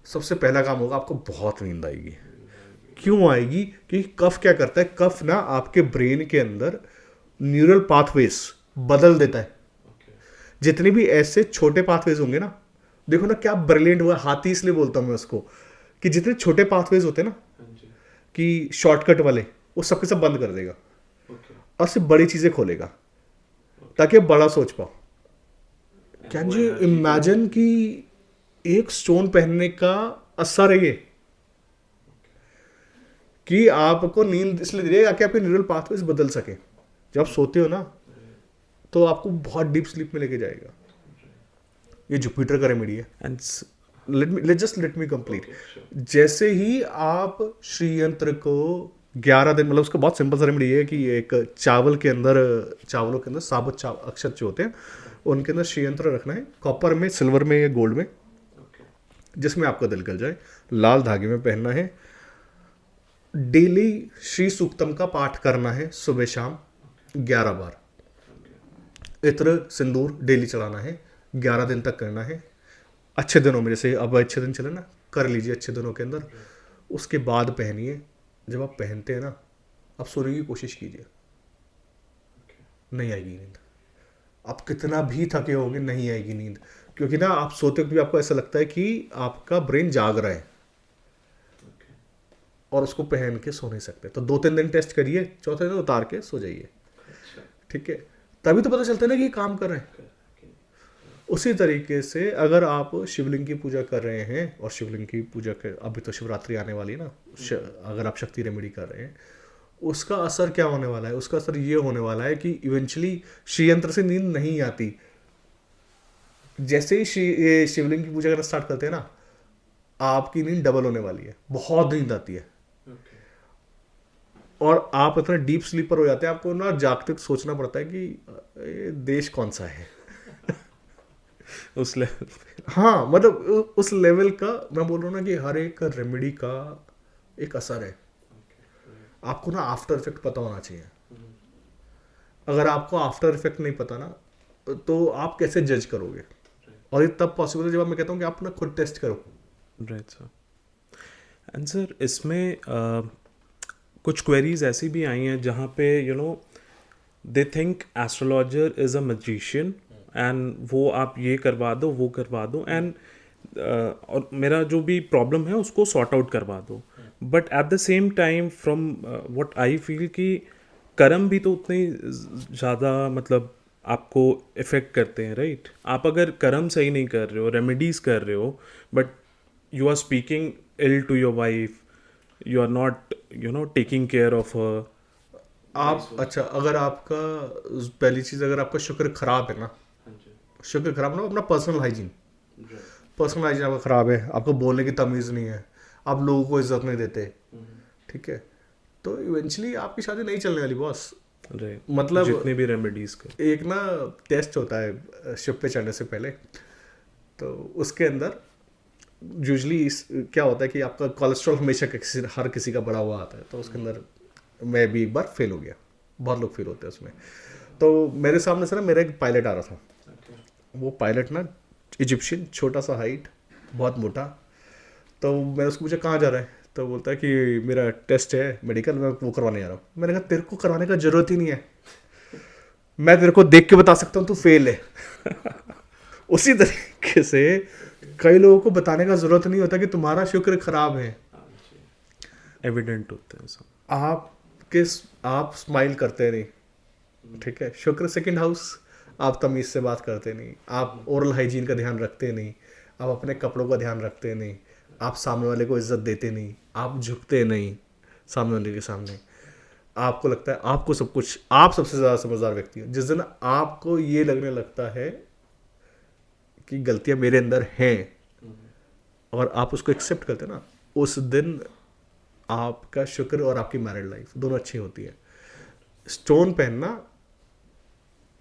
सबसे पहला काम होगा, आपको बहुत नींद आएगी। क्यों आएगी? क्योंकि कफ क्या करता है, कफ ना आपके ब्रेन के अंदर न्यूरल पाथवेज बदल देता है। जितने भी ऐसे छोटे पाथवेज होंगे ना, देखो ना क्या ब्रिलियंट हुआ, हाथी इसलिए बोलता हूँ मैं उसको, कि जितने छोटे पाथवेज होते हैं ना कि शॉर्टकट वाले, वो सबके सब बंद कर देगा और सिर्फ बड़ी चीजें खोलेगा ताकि आप बड़ा सोच पाओ। कैन यू इमेजिन कि एक स्टोन पहनने का असर है ये, कि आपको नींद इसलिए दे रही है कि आपके न्यूरल पाथवेज बदल सके। जब आप सोते हो ना, तो आपको बहुत डीप स्लीप में लेके जाएगा। ये जुपिटर का रेमेडी है। And let me complete. जैसे ही आप श्रीयंत्र को 11 दिन, मतलब उसका बहुत सिंपल सा रेमेडी है कि एक चावलों के अंदर साबुत अक्षत जो होते हैं उनके अंदर श्रीयंत्र रखना है, कॉपर में, सिल्वर में या गोल्ड में, जिसमें आपका दिल गल जाए, लाल धागे में पहनना है। डेली श्री सूक्तम का पाठ करना है सुबह शाम 11 बार। इत्र सिंदूर डेली चढ़ाना है, 11 दिन तक करना है। अच्छे दिनों में, जैसे अब अच्छे दिन चले ना, कर लीजिए अच्छे दिनों के अंदर। उसके बाद पहनिए। जब आप पहनते हैं ना, आप सोने की कोशिश कीजिए, नहीं आएगी नींद। आप कितना भी थके होंगे, नहीं आएगी नींद, क्योंकि ना आप सोते वक्त भी आपको ऐसा लगता है कि आपका ब्रेन जाग रहा है और उसको पहन के सो नहीं सकते। तो 2-3 दिन टेस्ट करिए, चौथे दिन उतार के सो जाइए। ठीक है, तभी तो पता चलता है ना कि ये काम कर रहे हैं। उसी तरीके से अगर आप शिवलिंग की पूजा कर रहे हैं, और शिवलिंग की पूजा के अभी तो शिवरात्रि आने वाली है ना, अगर आप शक्ति रेमेडी कर रहे हैं, उसका असर क्या होने वाला है? उसका असर ये होने वाला है कि इवेंचुअली श्रीयंत्र से नींद नहीं आती। जैसे ही ये शिवलिंग की पूजा करना स्टार्ट करते हैं ना, आपकी नींद डबल होने वाली है, बहुत नींद आती है। और आप इतना डीप स्लीपर हो जाते हैं, आपको ना जागते सोचना पड़ता है कि ये देश कौन सा है। उस लेवल। हाँ, मतलब उस लेवल का मैं बोल रहा हूँ ना कि हर एक रेमेडी का एक असर है। आपको ना आफ्टर इफेक्ट पता होना चाहिए। अगर आपको आफ्टर इफेक्ट नहीं पता ना, तो आप कैसे जज करोगे? और ये तब पॉसिबल है जब मैं कहता हूँ कि आप ना खुद टेस्ट करो। Right sir. एंड सर, इसमें कुछ क्वेरीज ऐसी भी आई हैं जहाँ पे they think astrologer is a magician, and वो आप ये करवा दो, वो करवा दो, एंड और मेरा जो भी प्रॉब्लम है उसको सॉर्ट आउट करवा दो। But at the same time from what I feel कि कर्म भी तो उतने ज़्यादा मतलब आपको इफ़ेक्ट करते हैं, राइट? आप अगर कर्म सही नहीं कर रहे हो, रेमेडीज़ कर रहे हो, but you are speaking ill to your wife, you are not taking care of her. आप अच्छा, अगर आपका पहली चीज़, अगर आपका शुक्र खराब है ना, शुक्र खराब ना, अपना पर्सनल हाइजीन आपका खराब है, आपको बोलने की तमीज़ नहीं है, आप लोगों को इज्जत नहीं देते, ठीक है, तो इवेंचुअली आपकी शादी नहीं चलने वाली बॉस। मतलब जितने भी रेमेडीज कर, एक ना टेस्ट होता है शिप पे चढ़ने से पहले, तो उसके अंदर यूजली क्या होता है कि आपका कोलेस्ट्रॉल हमेशा हर किसी का बढ़ा हुआ आता है। तो उसके अंदर मैं भी एक बार फेल हो गया, बहुत लोग फेल होते हैं उसमें। तो मेरे सामने से ना मेरा एक पायलट आ रहा था। वो पायलट ना इजिप्शियन, छोटा सा हाइट, बहुत मोटा। तो मैंने उसको पूछा कहाँ जा रहा है, तो बोलता है कि मेरा टेस्ट है मेडिकल, मैं वो करवाने जा रहा हूँ। मैंने कहा तेरे को करवाने का जरूरत ही नहीं है, मैं तेरे को देख के बता सकता हूँ तू फेल है। उसी तरीके से कई लोगों को बताने का जरूरत नहीं होता कि तुम्हारा शुक्र खराब है, एविडेंट होता है सब। आप स्माइल करते नहीं, ठीक है, शुक्र सेकंड हाउस, आप तमीज़ से बात करते नहीं, आप ओरल हाइजीन का ध्यान रखते नहीं, आप अपने कपड़ों का ध्यान रखते नहीं, आप सामने वाले को इज्जत देते नहीं, आप झुकते नहीं सामने वाले के सामने। आपको लगता है आपको सब कुछ, आप सबसे ज़्यादा समझदार व्यक्ति हो। जिस दिन आपको ये लगने लगता है कि गलतियां मेरे अंदर हैं और आप उसको एक्सेप्ट करते हैं ना, उस दिन आपका शुक्र और आपकी मैरिड लाइफ दोनों अच्छी होती है। स्टोन पहनना,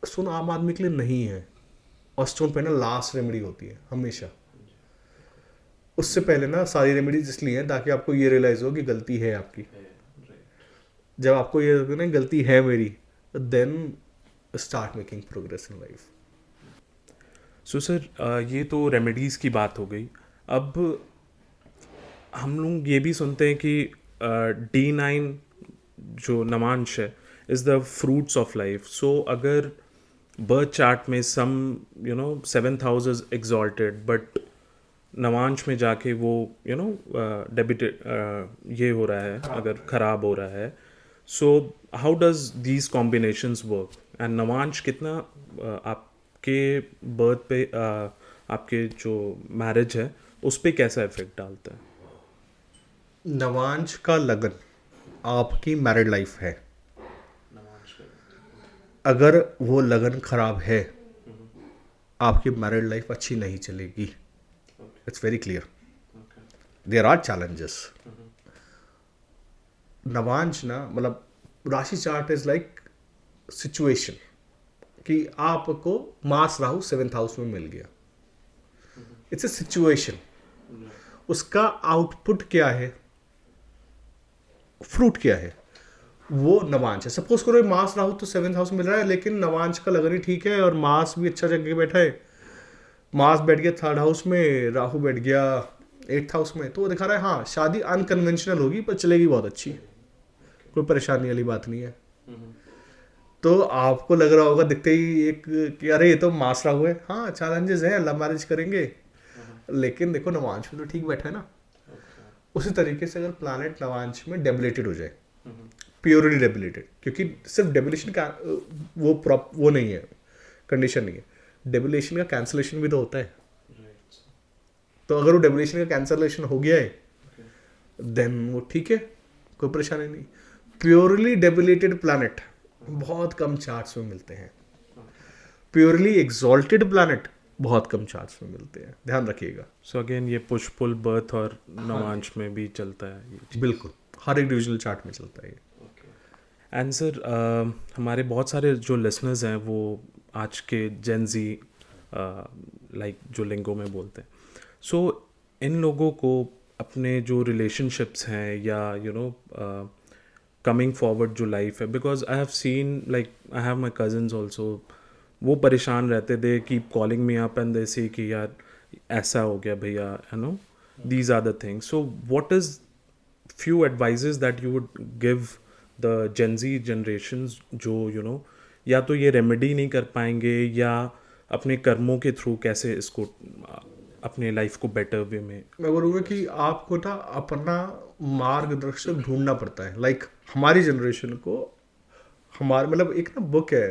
स्टोन आम आदमी के लिए नहीं है, और स्टोन पहनना लास्ट रेमेडी होती है हमेशा। उससे पहले ना सारी रेमेडीज इसलिए हैं ताकि आपको ये रियलाइज हो कि गलती है आपकी। जब आपको ये लगता है ना गलती है मेरी, then start making progress in life. So sir, ये तो रेमेडीज़ की बात हो गई। अब हम लोग ये भी सुनते हैं कि D9 जो नवांश है is the fruits of life. So अगर बर्थ चार्ट में some 7th house is exalted, but Navamsa में जाके वो डेबिटेड ये हो रहा है, अगर ख़राब हो रहा है, so how does these combinations work? And Navamsa कितना आपके बर्थ पे आपके जो मैरिज है उस पर कैसा इफेक्ट डालता है? नवांश का लगन आपकी मैरिड लाइफ है। अगर वो लगन खराब है, आपकी मैरिड लाइफ अच्छी नहीं चलेगी। It's very clear. There are challenges. नवांश ना मतलब राशि चार्ट इज लाइक सिचुएशन कि आपको मास राहु 7th हाउस में मिल गया. It's a situation. उसका आउटपुट क्या है, फ्रूट क्या है, वो नवांश है. सपोज करो मास राहु तो 7th हाउस में मिल रहा है, लेकिन नवांश का लगन ही ठीक है और मास भी अच्छा जगह बैठा है. मास बैठ गया 3rd हाउस में, राहु बैठ गया 8th हाउस में, तो वो दिखा रहा है हाँ शादी अनकन्वेंशनल होगी पर चलेगी बहुत अच्छी, कोई परेशानी वाली बात नहीं है. तो आपको लग रहा होगा दिखते ही एक कि अरे ये तो मास राहु है, हाँ चैलेंजेस है, लव मैरिज करेंगे, लेकिन देखो नवांश में तो ठीक बैठा है ना. उसी तरीके से अगर प्लैनेट नवांश में डेबिलेटेड हो जाए, प्योरली डेबिलेटेड, क्योंकि सिर्फ डेबिलेशन का वो नहीं है, कंडीशन नहीं है, डेबिलेशन का कैंसलेशन भी तो होता है. तो अगर वो डेबिलेशन का कैंसलेशन हो गया है देन वो ठीक है, कोई परेशानी नहीं. प्योरली डेबिलेटेड प्लैनेट बहुत कम चार्ट्स में मिलते हैं. प्योरली एग्जॉल्टेड प्लैनेट बहुत कम चार्ट्स में मिलते हैं, ध्यान रखिएगा. सो अगेन ये पुश पुल बर्थ और नवांश में भी चलता है ये. बिल्कुल हर एक डिविजनल चार्ट में चलता है ये. एंड सर हमारे बहुत सारे जो लिसनर्स हैं वो आज के जेन जी लाइक जो लिंगो में बोलते हैं. सो इन लोगों को अपने जो रिलेशनशिप्स हैं या यू नो कमिंग फॉरवर्ड जो लाइफ है, because I have seen like I have my cousins also, वो परेशान रहते, they keep calling me up and they say कि यार ऐसा हो गया भैया, you know these are the things. So what is few advices that you would give the Gen Z generations जो you know या तो ये रेमेडी नहीं कर पाएंगे या अपने कर्मों के थ्रू कैसे इसको अपने लाइफ को बेटर वे में. मैं बोलूँगा कि आपको ना अपना मार्गदर्शक ढूंढना पड़ता है. लाइक हमारी जनरेशन को हमारे मतलब एक ना बुक है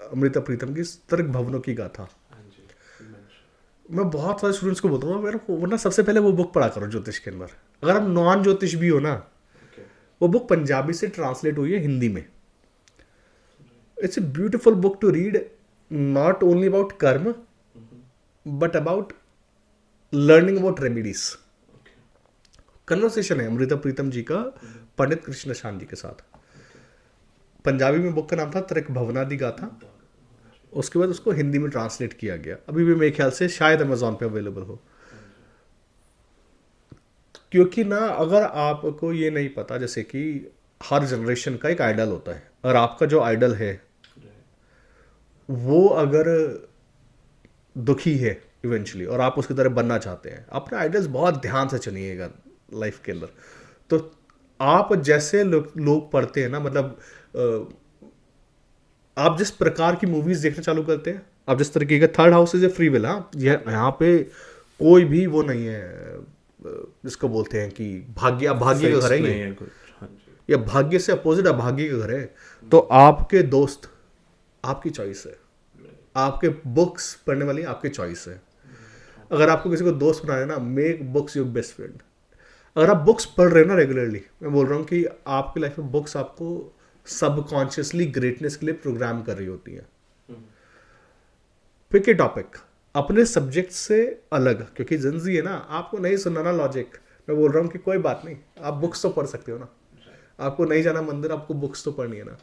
अमृता प्रीतम की, तर्क भवनों की गाथा. मैं बहुत सारे स्टूडेंट्स को बोलता हूँ वो ना सबसे पहले वो बुक पढ़ा करो ज्योतिष के अंदर. अगर आप नॉन ज्योतिष भी हो ना, वो बुक पंजाबी से ट्रांसलेट हुई है हिंदी में. It's a beautiful book to read, not only about karma but about learning about remedies. Conversation है अमृता प्रीतम जी का पंडित कृष्ण शान जी के साथ. पंजाबी में बुक का नाम था त्रिक भवनादि गाथा. उसके बाद उसको हिंदी में ट्रांसलेट किया गया. अभी भी मेरे ख्याल से शायद अमेजोन पे अवेलेबल हो. क्योंकि ना अगर आपको ये नहीं पता, जैसे कि हर जनरेशन का एक आइडल होता है, और आपका जो आइडल है वो अगर दुखी है इवेंचुअली और आप उसकी तरह बनना चाहते हैं, अपने आइडल्स बहुत ध्यान से चुनिएगा लाइफ के अंदर. तो आप जैसे लोग पढ़ते हैं ना, मतलब आप जिस प्रकार की मूवीज देखना चालू करते हैं, आप जिस तरीके का 3rd house is a free will. हाँ यहाँ पे कोई भी वो नहीं है जिसको बोलते हैं कि भाग्य का घर है ये, या भाग्य से अपोजिट अभाग्य का घर है. तो आपके दोस्त आपकी चॉइस है, आपके बुक्स पढ़ने वाली आपकी चॉइस है. अगर आपको किसी को दोस्त बनाना है ना, make books your best friend. अगर आप बुक्स पढ़ रहे हो ना रेगुलरली, मैं बोल रहा हूँ कि आपकी लाइफ में बुक्स आपको सबकॉन्शियसली ग्रेटनेस के लिए प्रोग्राम कर रही होती हैं. पिक ए टॉपिक अपने सब्जेक्ट से अलग, क्योंकि जिंदगी है ना, आपको नहीं सुनना ना लॉजिक, मैं बोल रहा हूँ कि कोई बात नहीं, आप बुक्स तो पढ़ सकते हो ना. आपको नहीं जाना मंदिर, आपको बुक्स तो पढ़नी है ना.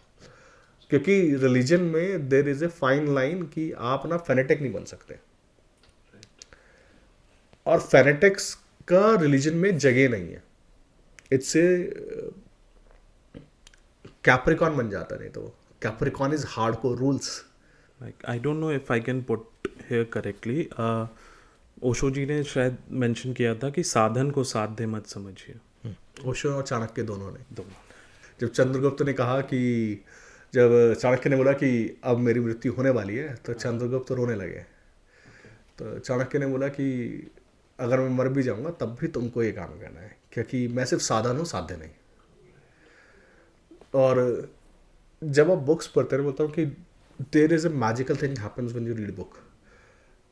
क्योंकि रिलीजन में there is a fine line कि आप ना फेनेटिक नहीं बन सकते, और फेनेटिक्स का रिलीजन में जगह नहीं है. इट्स ए कैप्रिकॉन बन जाता, नहीं तो Capricorn is hardcore rules. Like I don't know if I can put here correctly. Osho ji ने शायद मेंशन किया था कि साधन को साध्य मत समझिए. ओशो और चाणक्य दोनों ने. जब चंद्रगुप्त ने कहा कि जब चाणक्य ने बोला कि अब मेरी मृत्यु होने वाली है, तो चंद्रगुप्त रोने लगे. तो चाणक्य ने बोला कि अगर मैं मर भी जाऊंगा तब भी तुमको ये काम करना है, क्योंकि मैं सिर्फ साधन हूँ, साध्य नहीं. और जब आप बुक्स पढ़ते हैं, बोलता हूँ कि there is a magical thing happens when you read book.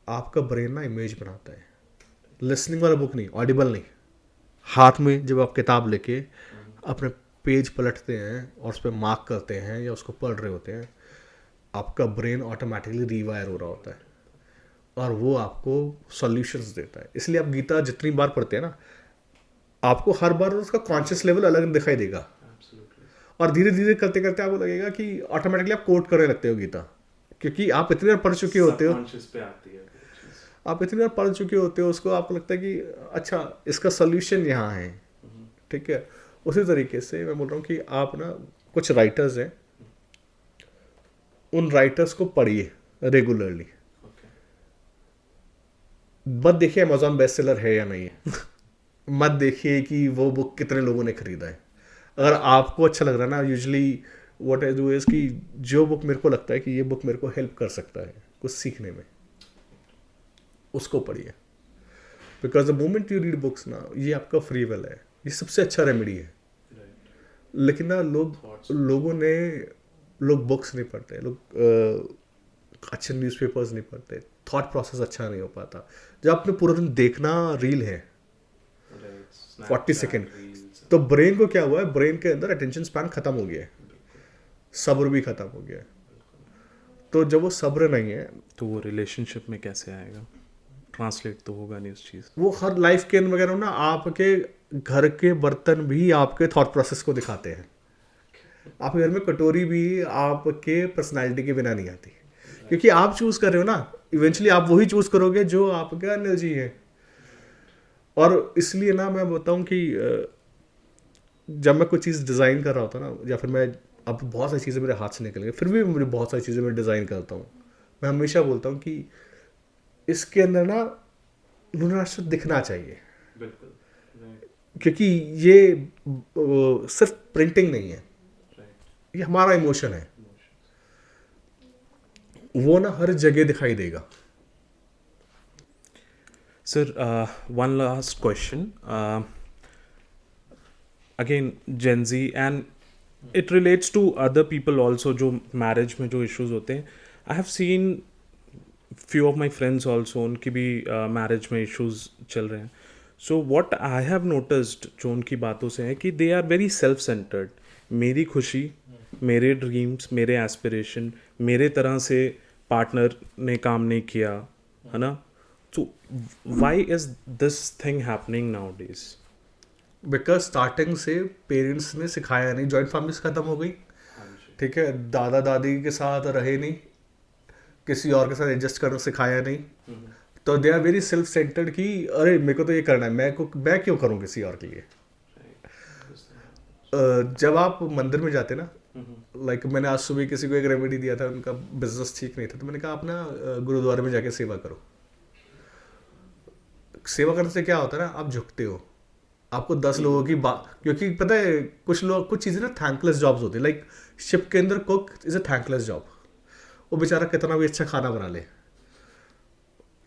आपका ब्रेन ना इमेज बनाता है. लिसनिंग वाला बुक नहीं, ऑडिबल नहीं. हाथ में जब आप किताब लेके अपने पेज पलटते हैं और उस पर मार्क करते हैं या उसको पढ़ रहे होते हैं, आपका ब्रेन ऑटोमेटिकली रीवायर हो रहा होता है. और वो आपको सॉल्यूशंस देता है। इसलिए आप गीता जितनी बार पढ़ते हैं ना, आपको हर बार उसका कॉन्शियस लेवल अलग दिखाई देगा, और धीरे धीरे करते करते आपको लगेगा कि ऑटोमेटिकली आप कोट करने लगते हो गीता, क्योंकि आप इतनी बार पढ़ चुके होते हो, Subconscious पे आती है वो चीज़। आप इतनी बार पढ़ चुके होते हो उसको, आपको लगता है कि अच्छा इसका सोल्यूशन यहाँ है। ठीक है, उसी तरीके से मैं बोल रहा हूँ कि आप ना, कुछ राइटर्स हैं, उन राइटर्स को पढ़िए रेगुलरली। Okay. मत देखिए अमेजॉन बेस्ट सेलर है या नहीं है मत देखिए कि वो बुक कितने लोगों ने खरीदा है। अगर आपको अच्छा लग रहा है ना, usually what I do is कि जो बुक मेरे को लगता है कि ये बुक मेरे को हेल्प कर सकता है कुछ सीखने में, उसको पढ़िए। Because the moment you read books ना, ये आपका फ्री विल है, ये सबसे अच्छा रेमेडी है। Right. लेकिन ना लोग बुक्स नहीं पढ़ते, लोग अच्छे न्यूज़पेपर्स नहीं पढ़ते, थॉट प्रोसेस अच्छा नहीं हो पाता। जब आपने पूरा दिन देखना रील है Right. 40 Snapchat, सेकेंड, Reels, तो ब्रेन को क्या हुआ है, ब्रेन के अंदर अटेंशन स्पैन खत्म हो गया है, सब्र भी खत्म हो गया है। तो जब वो सब्र नहीं है, तो वो रिलेशनशिप में कैसे आएगा? ट्रांसलेट तो होगा नहीं उस चीज़। वो हर लाइफ के वगैरह ना, आपके घर के बर्तन भी आपके थॉट प्रोसेस को दिखाते हैं। आपके घर में कटोरी भी आपके पर्सनालिटी के बिना नहीं आती, क्योंकि आप चूज कर रहे हो ना, इवेंचुअली आप वही चूज करोगे जो आपका एनर्जी है। और इसलिए ना मैं बताऊं कि जब मैं कोई चीज़ डिज़ाइन कर रहा होता ना, या फिर मैं, अब बहुत सारी चीज़ें मेरे हाथ से निकल गई, फिर भी मुझे बहुत सारी चीज़ें मैं डिज़ाइन करता हूँ, मैं हमेशा बोलता हूँ कि इसके अंदर ना लूनर नक्षत्र दिखना चाहिए, बिल्कुल। Right. क्योंकि ये सिर्फ प्रिंटिंग नहीं है, Right. ये हमारा इमोशन है, वो ना हर जगह दिखाई देगा। Sir, one last question. Again, Gen Z, and it relates to other people also, जो marriage में जो issues होते हैं. I have seen few of my friends also, उनकी भी marriage में issues चल रहे हैं. So what I have noticed, जो उनकी बातों से है कि they are very self-centered. मेरी खुशी, मेरे ड्रीम्स, मेरे एस्पिरेशन, मेरे तरह से पार्टनर ने काम नहीं किया, है ना? So why is this thing happening nowadays? Because starting से पेरेंट्स ने सिखाया नहीं, जॉइंट फैमिलीज खत्म हो गई, ठीक है, दादा दादी के साथ रहे नहीं, किसी और के साथ एडजस्ट करना सिखाया नहीं, तो they are very self centred कि अरे मेरे को तो ये करना है, मैं क्यों करूँ किसी और के लिए। जब आप मंदिर में जाते ना, लाइक मैंने आज सुबह किसी को एक रेमेडी दिया था, उनका बिजनेस ठीक नहीं था, तो मैंने कहा आप ना गुरुद्वारे में जाके सेवा करो। सेवा करने से क्या होता है ना, आप झुकते हो, आपको 10 लोगों की बात, क्योंकि पता है कुछ चीज़ें ना थैंकलेस जॉब्स होती है, लाइक शिप के अंदर cook is a thankless job. वो बेचारा कितना भी अच्छा खाना बना ले,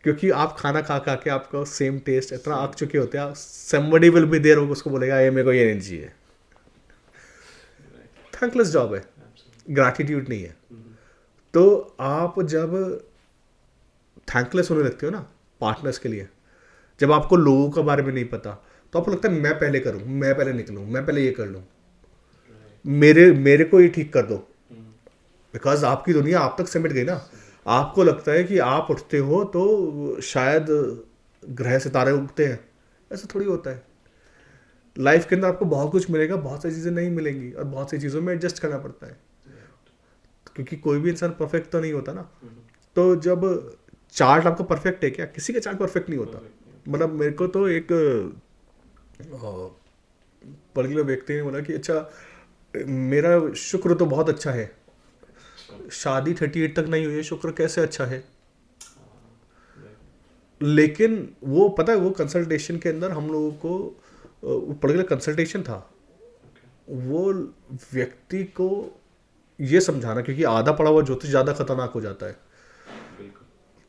क्योंकि आप खाना खा खा के आपका सेम टेस्ट इतना आग चुके होते हैं, समबडी विल बी देयर, वो उसको बोलेगा ये मेरे को ये नहीं चाहिए। थैंकलेस जॉब है, ग्रैटिट्यूड नहीं है। तो आप जब थैंकलेस होने लगते हो ना पार्टनर्स के लिए, जब आपको लोगों के बारे में नहीं पता, तो आपको लगता है मैं पहले करूं, मैं पहले निकलूं, मैं पहले ये कर लूं, मेरे को ये ठीक कर दो, बिकॉज आपकी दुनिया आप तक सिमट गई ना। आपको लगता है कि आप उठते हो तो शायद ग्रह सितारे उगते हैं, ऐसा थोड़ी होता है। लाइफ के अंदर आपको बहुत कुछ मिलेगा, बहुत सारी चीज़ें नहीं मिलेंगी, और बहुत सी चीज़ों में एडजस्ट करना पड़ता है, क्योंकि कोई भी इंसान परफेक्ट तो नहीं होता ना। तो जब चार्ट आपका परफेक्ट है क्या, किसी का चार्ट परफेक्ट नहीं होता। मतलब मेरे को तो एक पर्टिकुलर व्यक्ति ने बोला कि अच्छा मेरा शुक्र तो बहुत अच्छा है, शादी 38 तक नहीं हुई है, शुक्र कैसे अच्छा है। लेकिन वो पता है, वो कंसल्टेशन के अंदर हम लोगों को पर्टिकुलर कंसल्टेशन था, वो व्यक्ति को ये समझाना, क्योंकि आधा पढ़ा हुआ ज्योतिष ज़्यादा खतरनाक हो जाता है,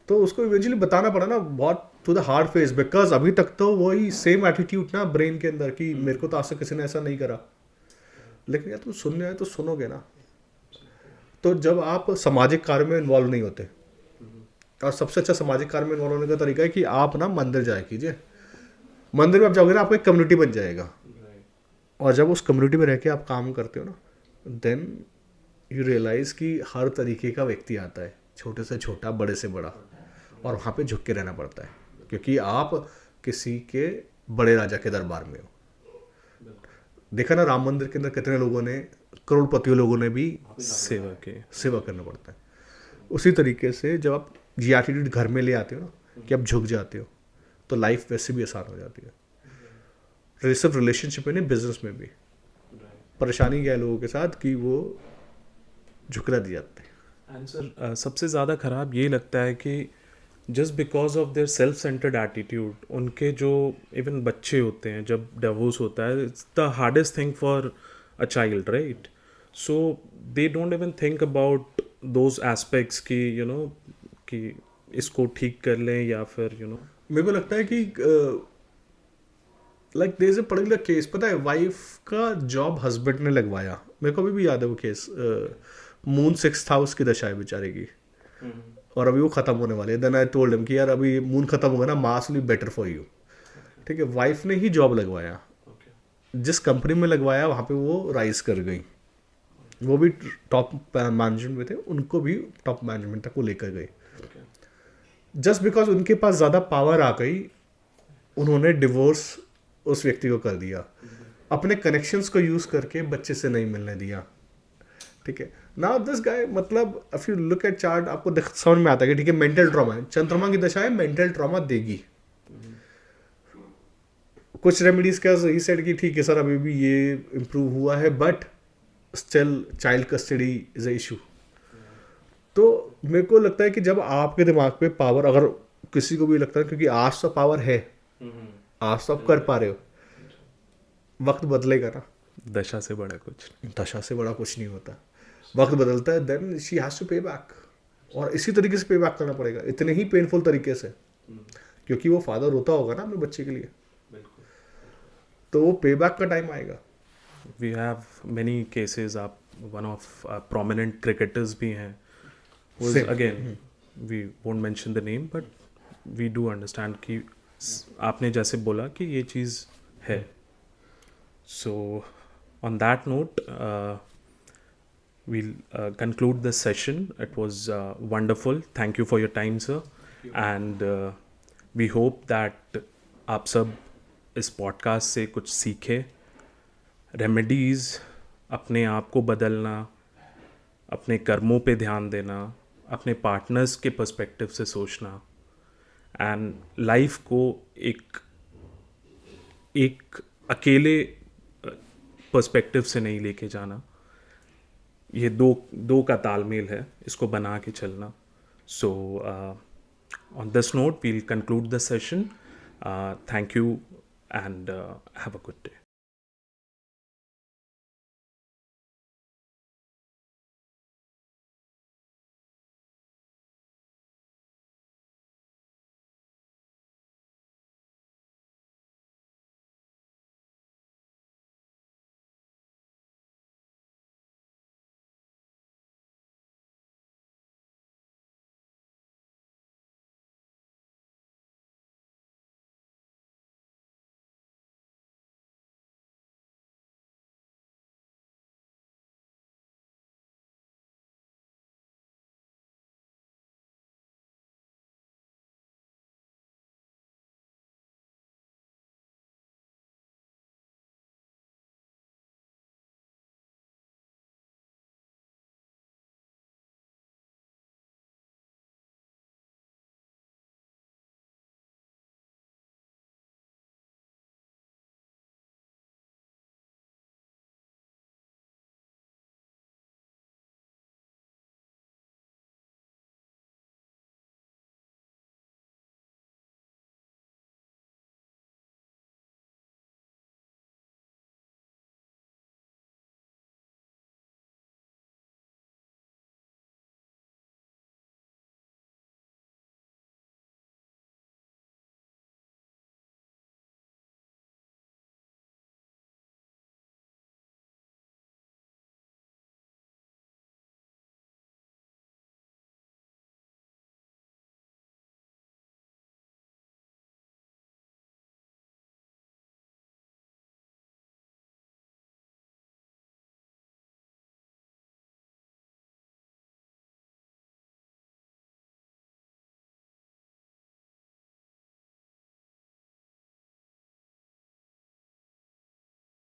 तो उसको इवेंचुअली बताना पड़ा ना बहुत to the hard face, because अभी तक तो वही सेम एटीट्यूड ना ब्रेन के अंदर कि मेरे को तो आज तक किसी ने ऐसा नहीं करा। लेकिन यार तुम सुनने आए तो सुनोगे ना। तो जब आप सामाजिक कार्य में इन्वॉल्व नहीं होते, और सबसे अच्छा सामाजिक कार्य में इन्वॉल्व होने का तरीका है कि आप ना मंदिर जाया कीजिए। मंदिर में आप जाओगे ना, आपको एक कम्युनिटी बन जाएगा, और जब उस कम्युनिटी में रह के आप काम करते हो ना, देन यू रियलाइज कि हर तरीके का व्यक्ति आता है, छोटे से छोटा, बड़े से बड़ा, और वहाँ पे झुक के रहना पड़ता है, क्योंकि आप किसी के बड़े राजा के दरबार में हो। देखा ना राम मंदिर के अंदर कितने लोगों ने, करोड़पतियों लोगों ने भी सेवा करना पड़ता है। उसी तरीके से जब आप ये एटीट्यूड घर में ले आते हो ना कि आप झुक जाते हो, तो लाइफ वैसे भी आसान हो जाती है। सिर्फ रिलेशनशिप में नहीं, बिजनेस में भी परेशानी क्या है लोगों के साथ कि वो झुकना दिए जाते हैं। एंड सर सबसे ज़्यादा ख़राब ये लगता है कि just because of their self centred attitude, उनके जो इवन बच्चे होते हैं जब डिवोर्स होता है, it's the hardest thing for a child, right? So they don't even think about those aspects कि यू नो कि इसको ठीक कर लें, या फिर मेरे को लगता है कि like there is a particular case, पता है, वाइफ का जॉब हस्बैंड ने लगवाया। मेरे को अभी भी याद है वो केस। मून 6th हाउस की दशा है बेचारे की, और अभी वो खत्म होने वाली है। देन आई टोल्ड हिम कि यार अभी मून खत्म होगा ना, mass will be better for you. ठीक है, वाइफ ने ही जॉब लगवाया, जिस कंपनी में लगवाया वहाँ पे वो राइज कर गई। वो भी टॉप मैनेजमेंट में थे, उनको भी टॉप मैनेजमेंट तक वो लेकर गए। जस्ट बिकॉज उनके पास ज़्यादा पावर आ गई, उन्होंने डिवोर्स उस व्यक्ति को कर दिया, अपने कनेक्शंस को यूज़ करके बच्चे से नहीं मिलने दिया। ठीक है, नाउ दिस गाय, मतलब if you look at chart, आपको समझ में आता है कि ठीक है मेंटल ट्रॉमा है, चंद्रमा की दशा है, मेंटल ट्रॉमा देगी। कुछ रेमेडीज का ही सेड कि ठीक है सर अभी भी ये इम्प्रूव हुआ है, but still child custody is a issue. तो मेरे को लगता है कि जब आपके दिमाग पे पावर, अगर किसी को भी लगता है, क्योंकि आज तो पावर है, आज तो आप कर पा रहे हो, वक्त बदलेगा ना। दशा से बड़ा कुछ नहीं होता। वक्त बदलता है, देन शी हैज टू पे बैक, और इसी तरीके से पे बैक करना पड़ेगा, इतने ही पेनफुल तरीके से, क्योंकि वो फादर रोता होगा ना अपने बच्चे के लिए, तो वो पे बैक का टाइम आएगा। We have many cases. आप वन ऑफ प्रोमिनेंट क्रिकेटर्स भी हैं, again we won't mention the name, but we do understand कि आपने जैसे बोला कि ये चीज़ है। So on that note we'll conclude this session. It was wonderful. Thank you for your time, sir. And we hope that आप सब इस पॉडकास्ट से कुछ सीखे। रेमेडीज़, अपने आप को बदलना, अपने कर्मों पे ध्यान देना, अपने पार्टनर्स के पर्सपेक्टिव से सोचना, एंड लाइफ को एक अकेले पर्सपेक्टिव से नहीं लेके जाना। ये दो का तालमेल है, इसको बना के चलना। So on this note we'll conclude the session. Thank you and have a good day.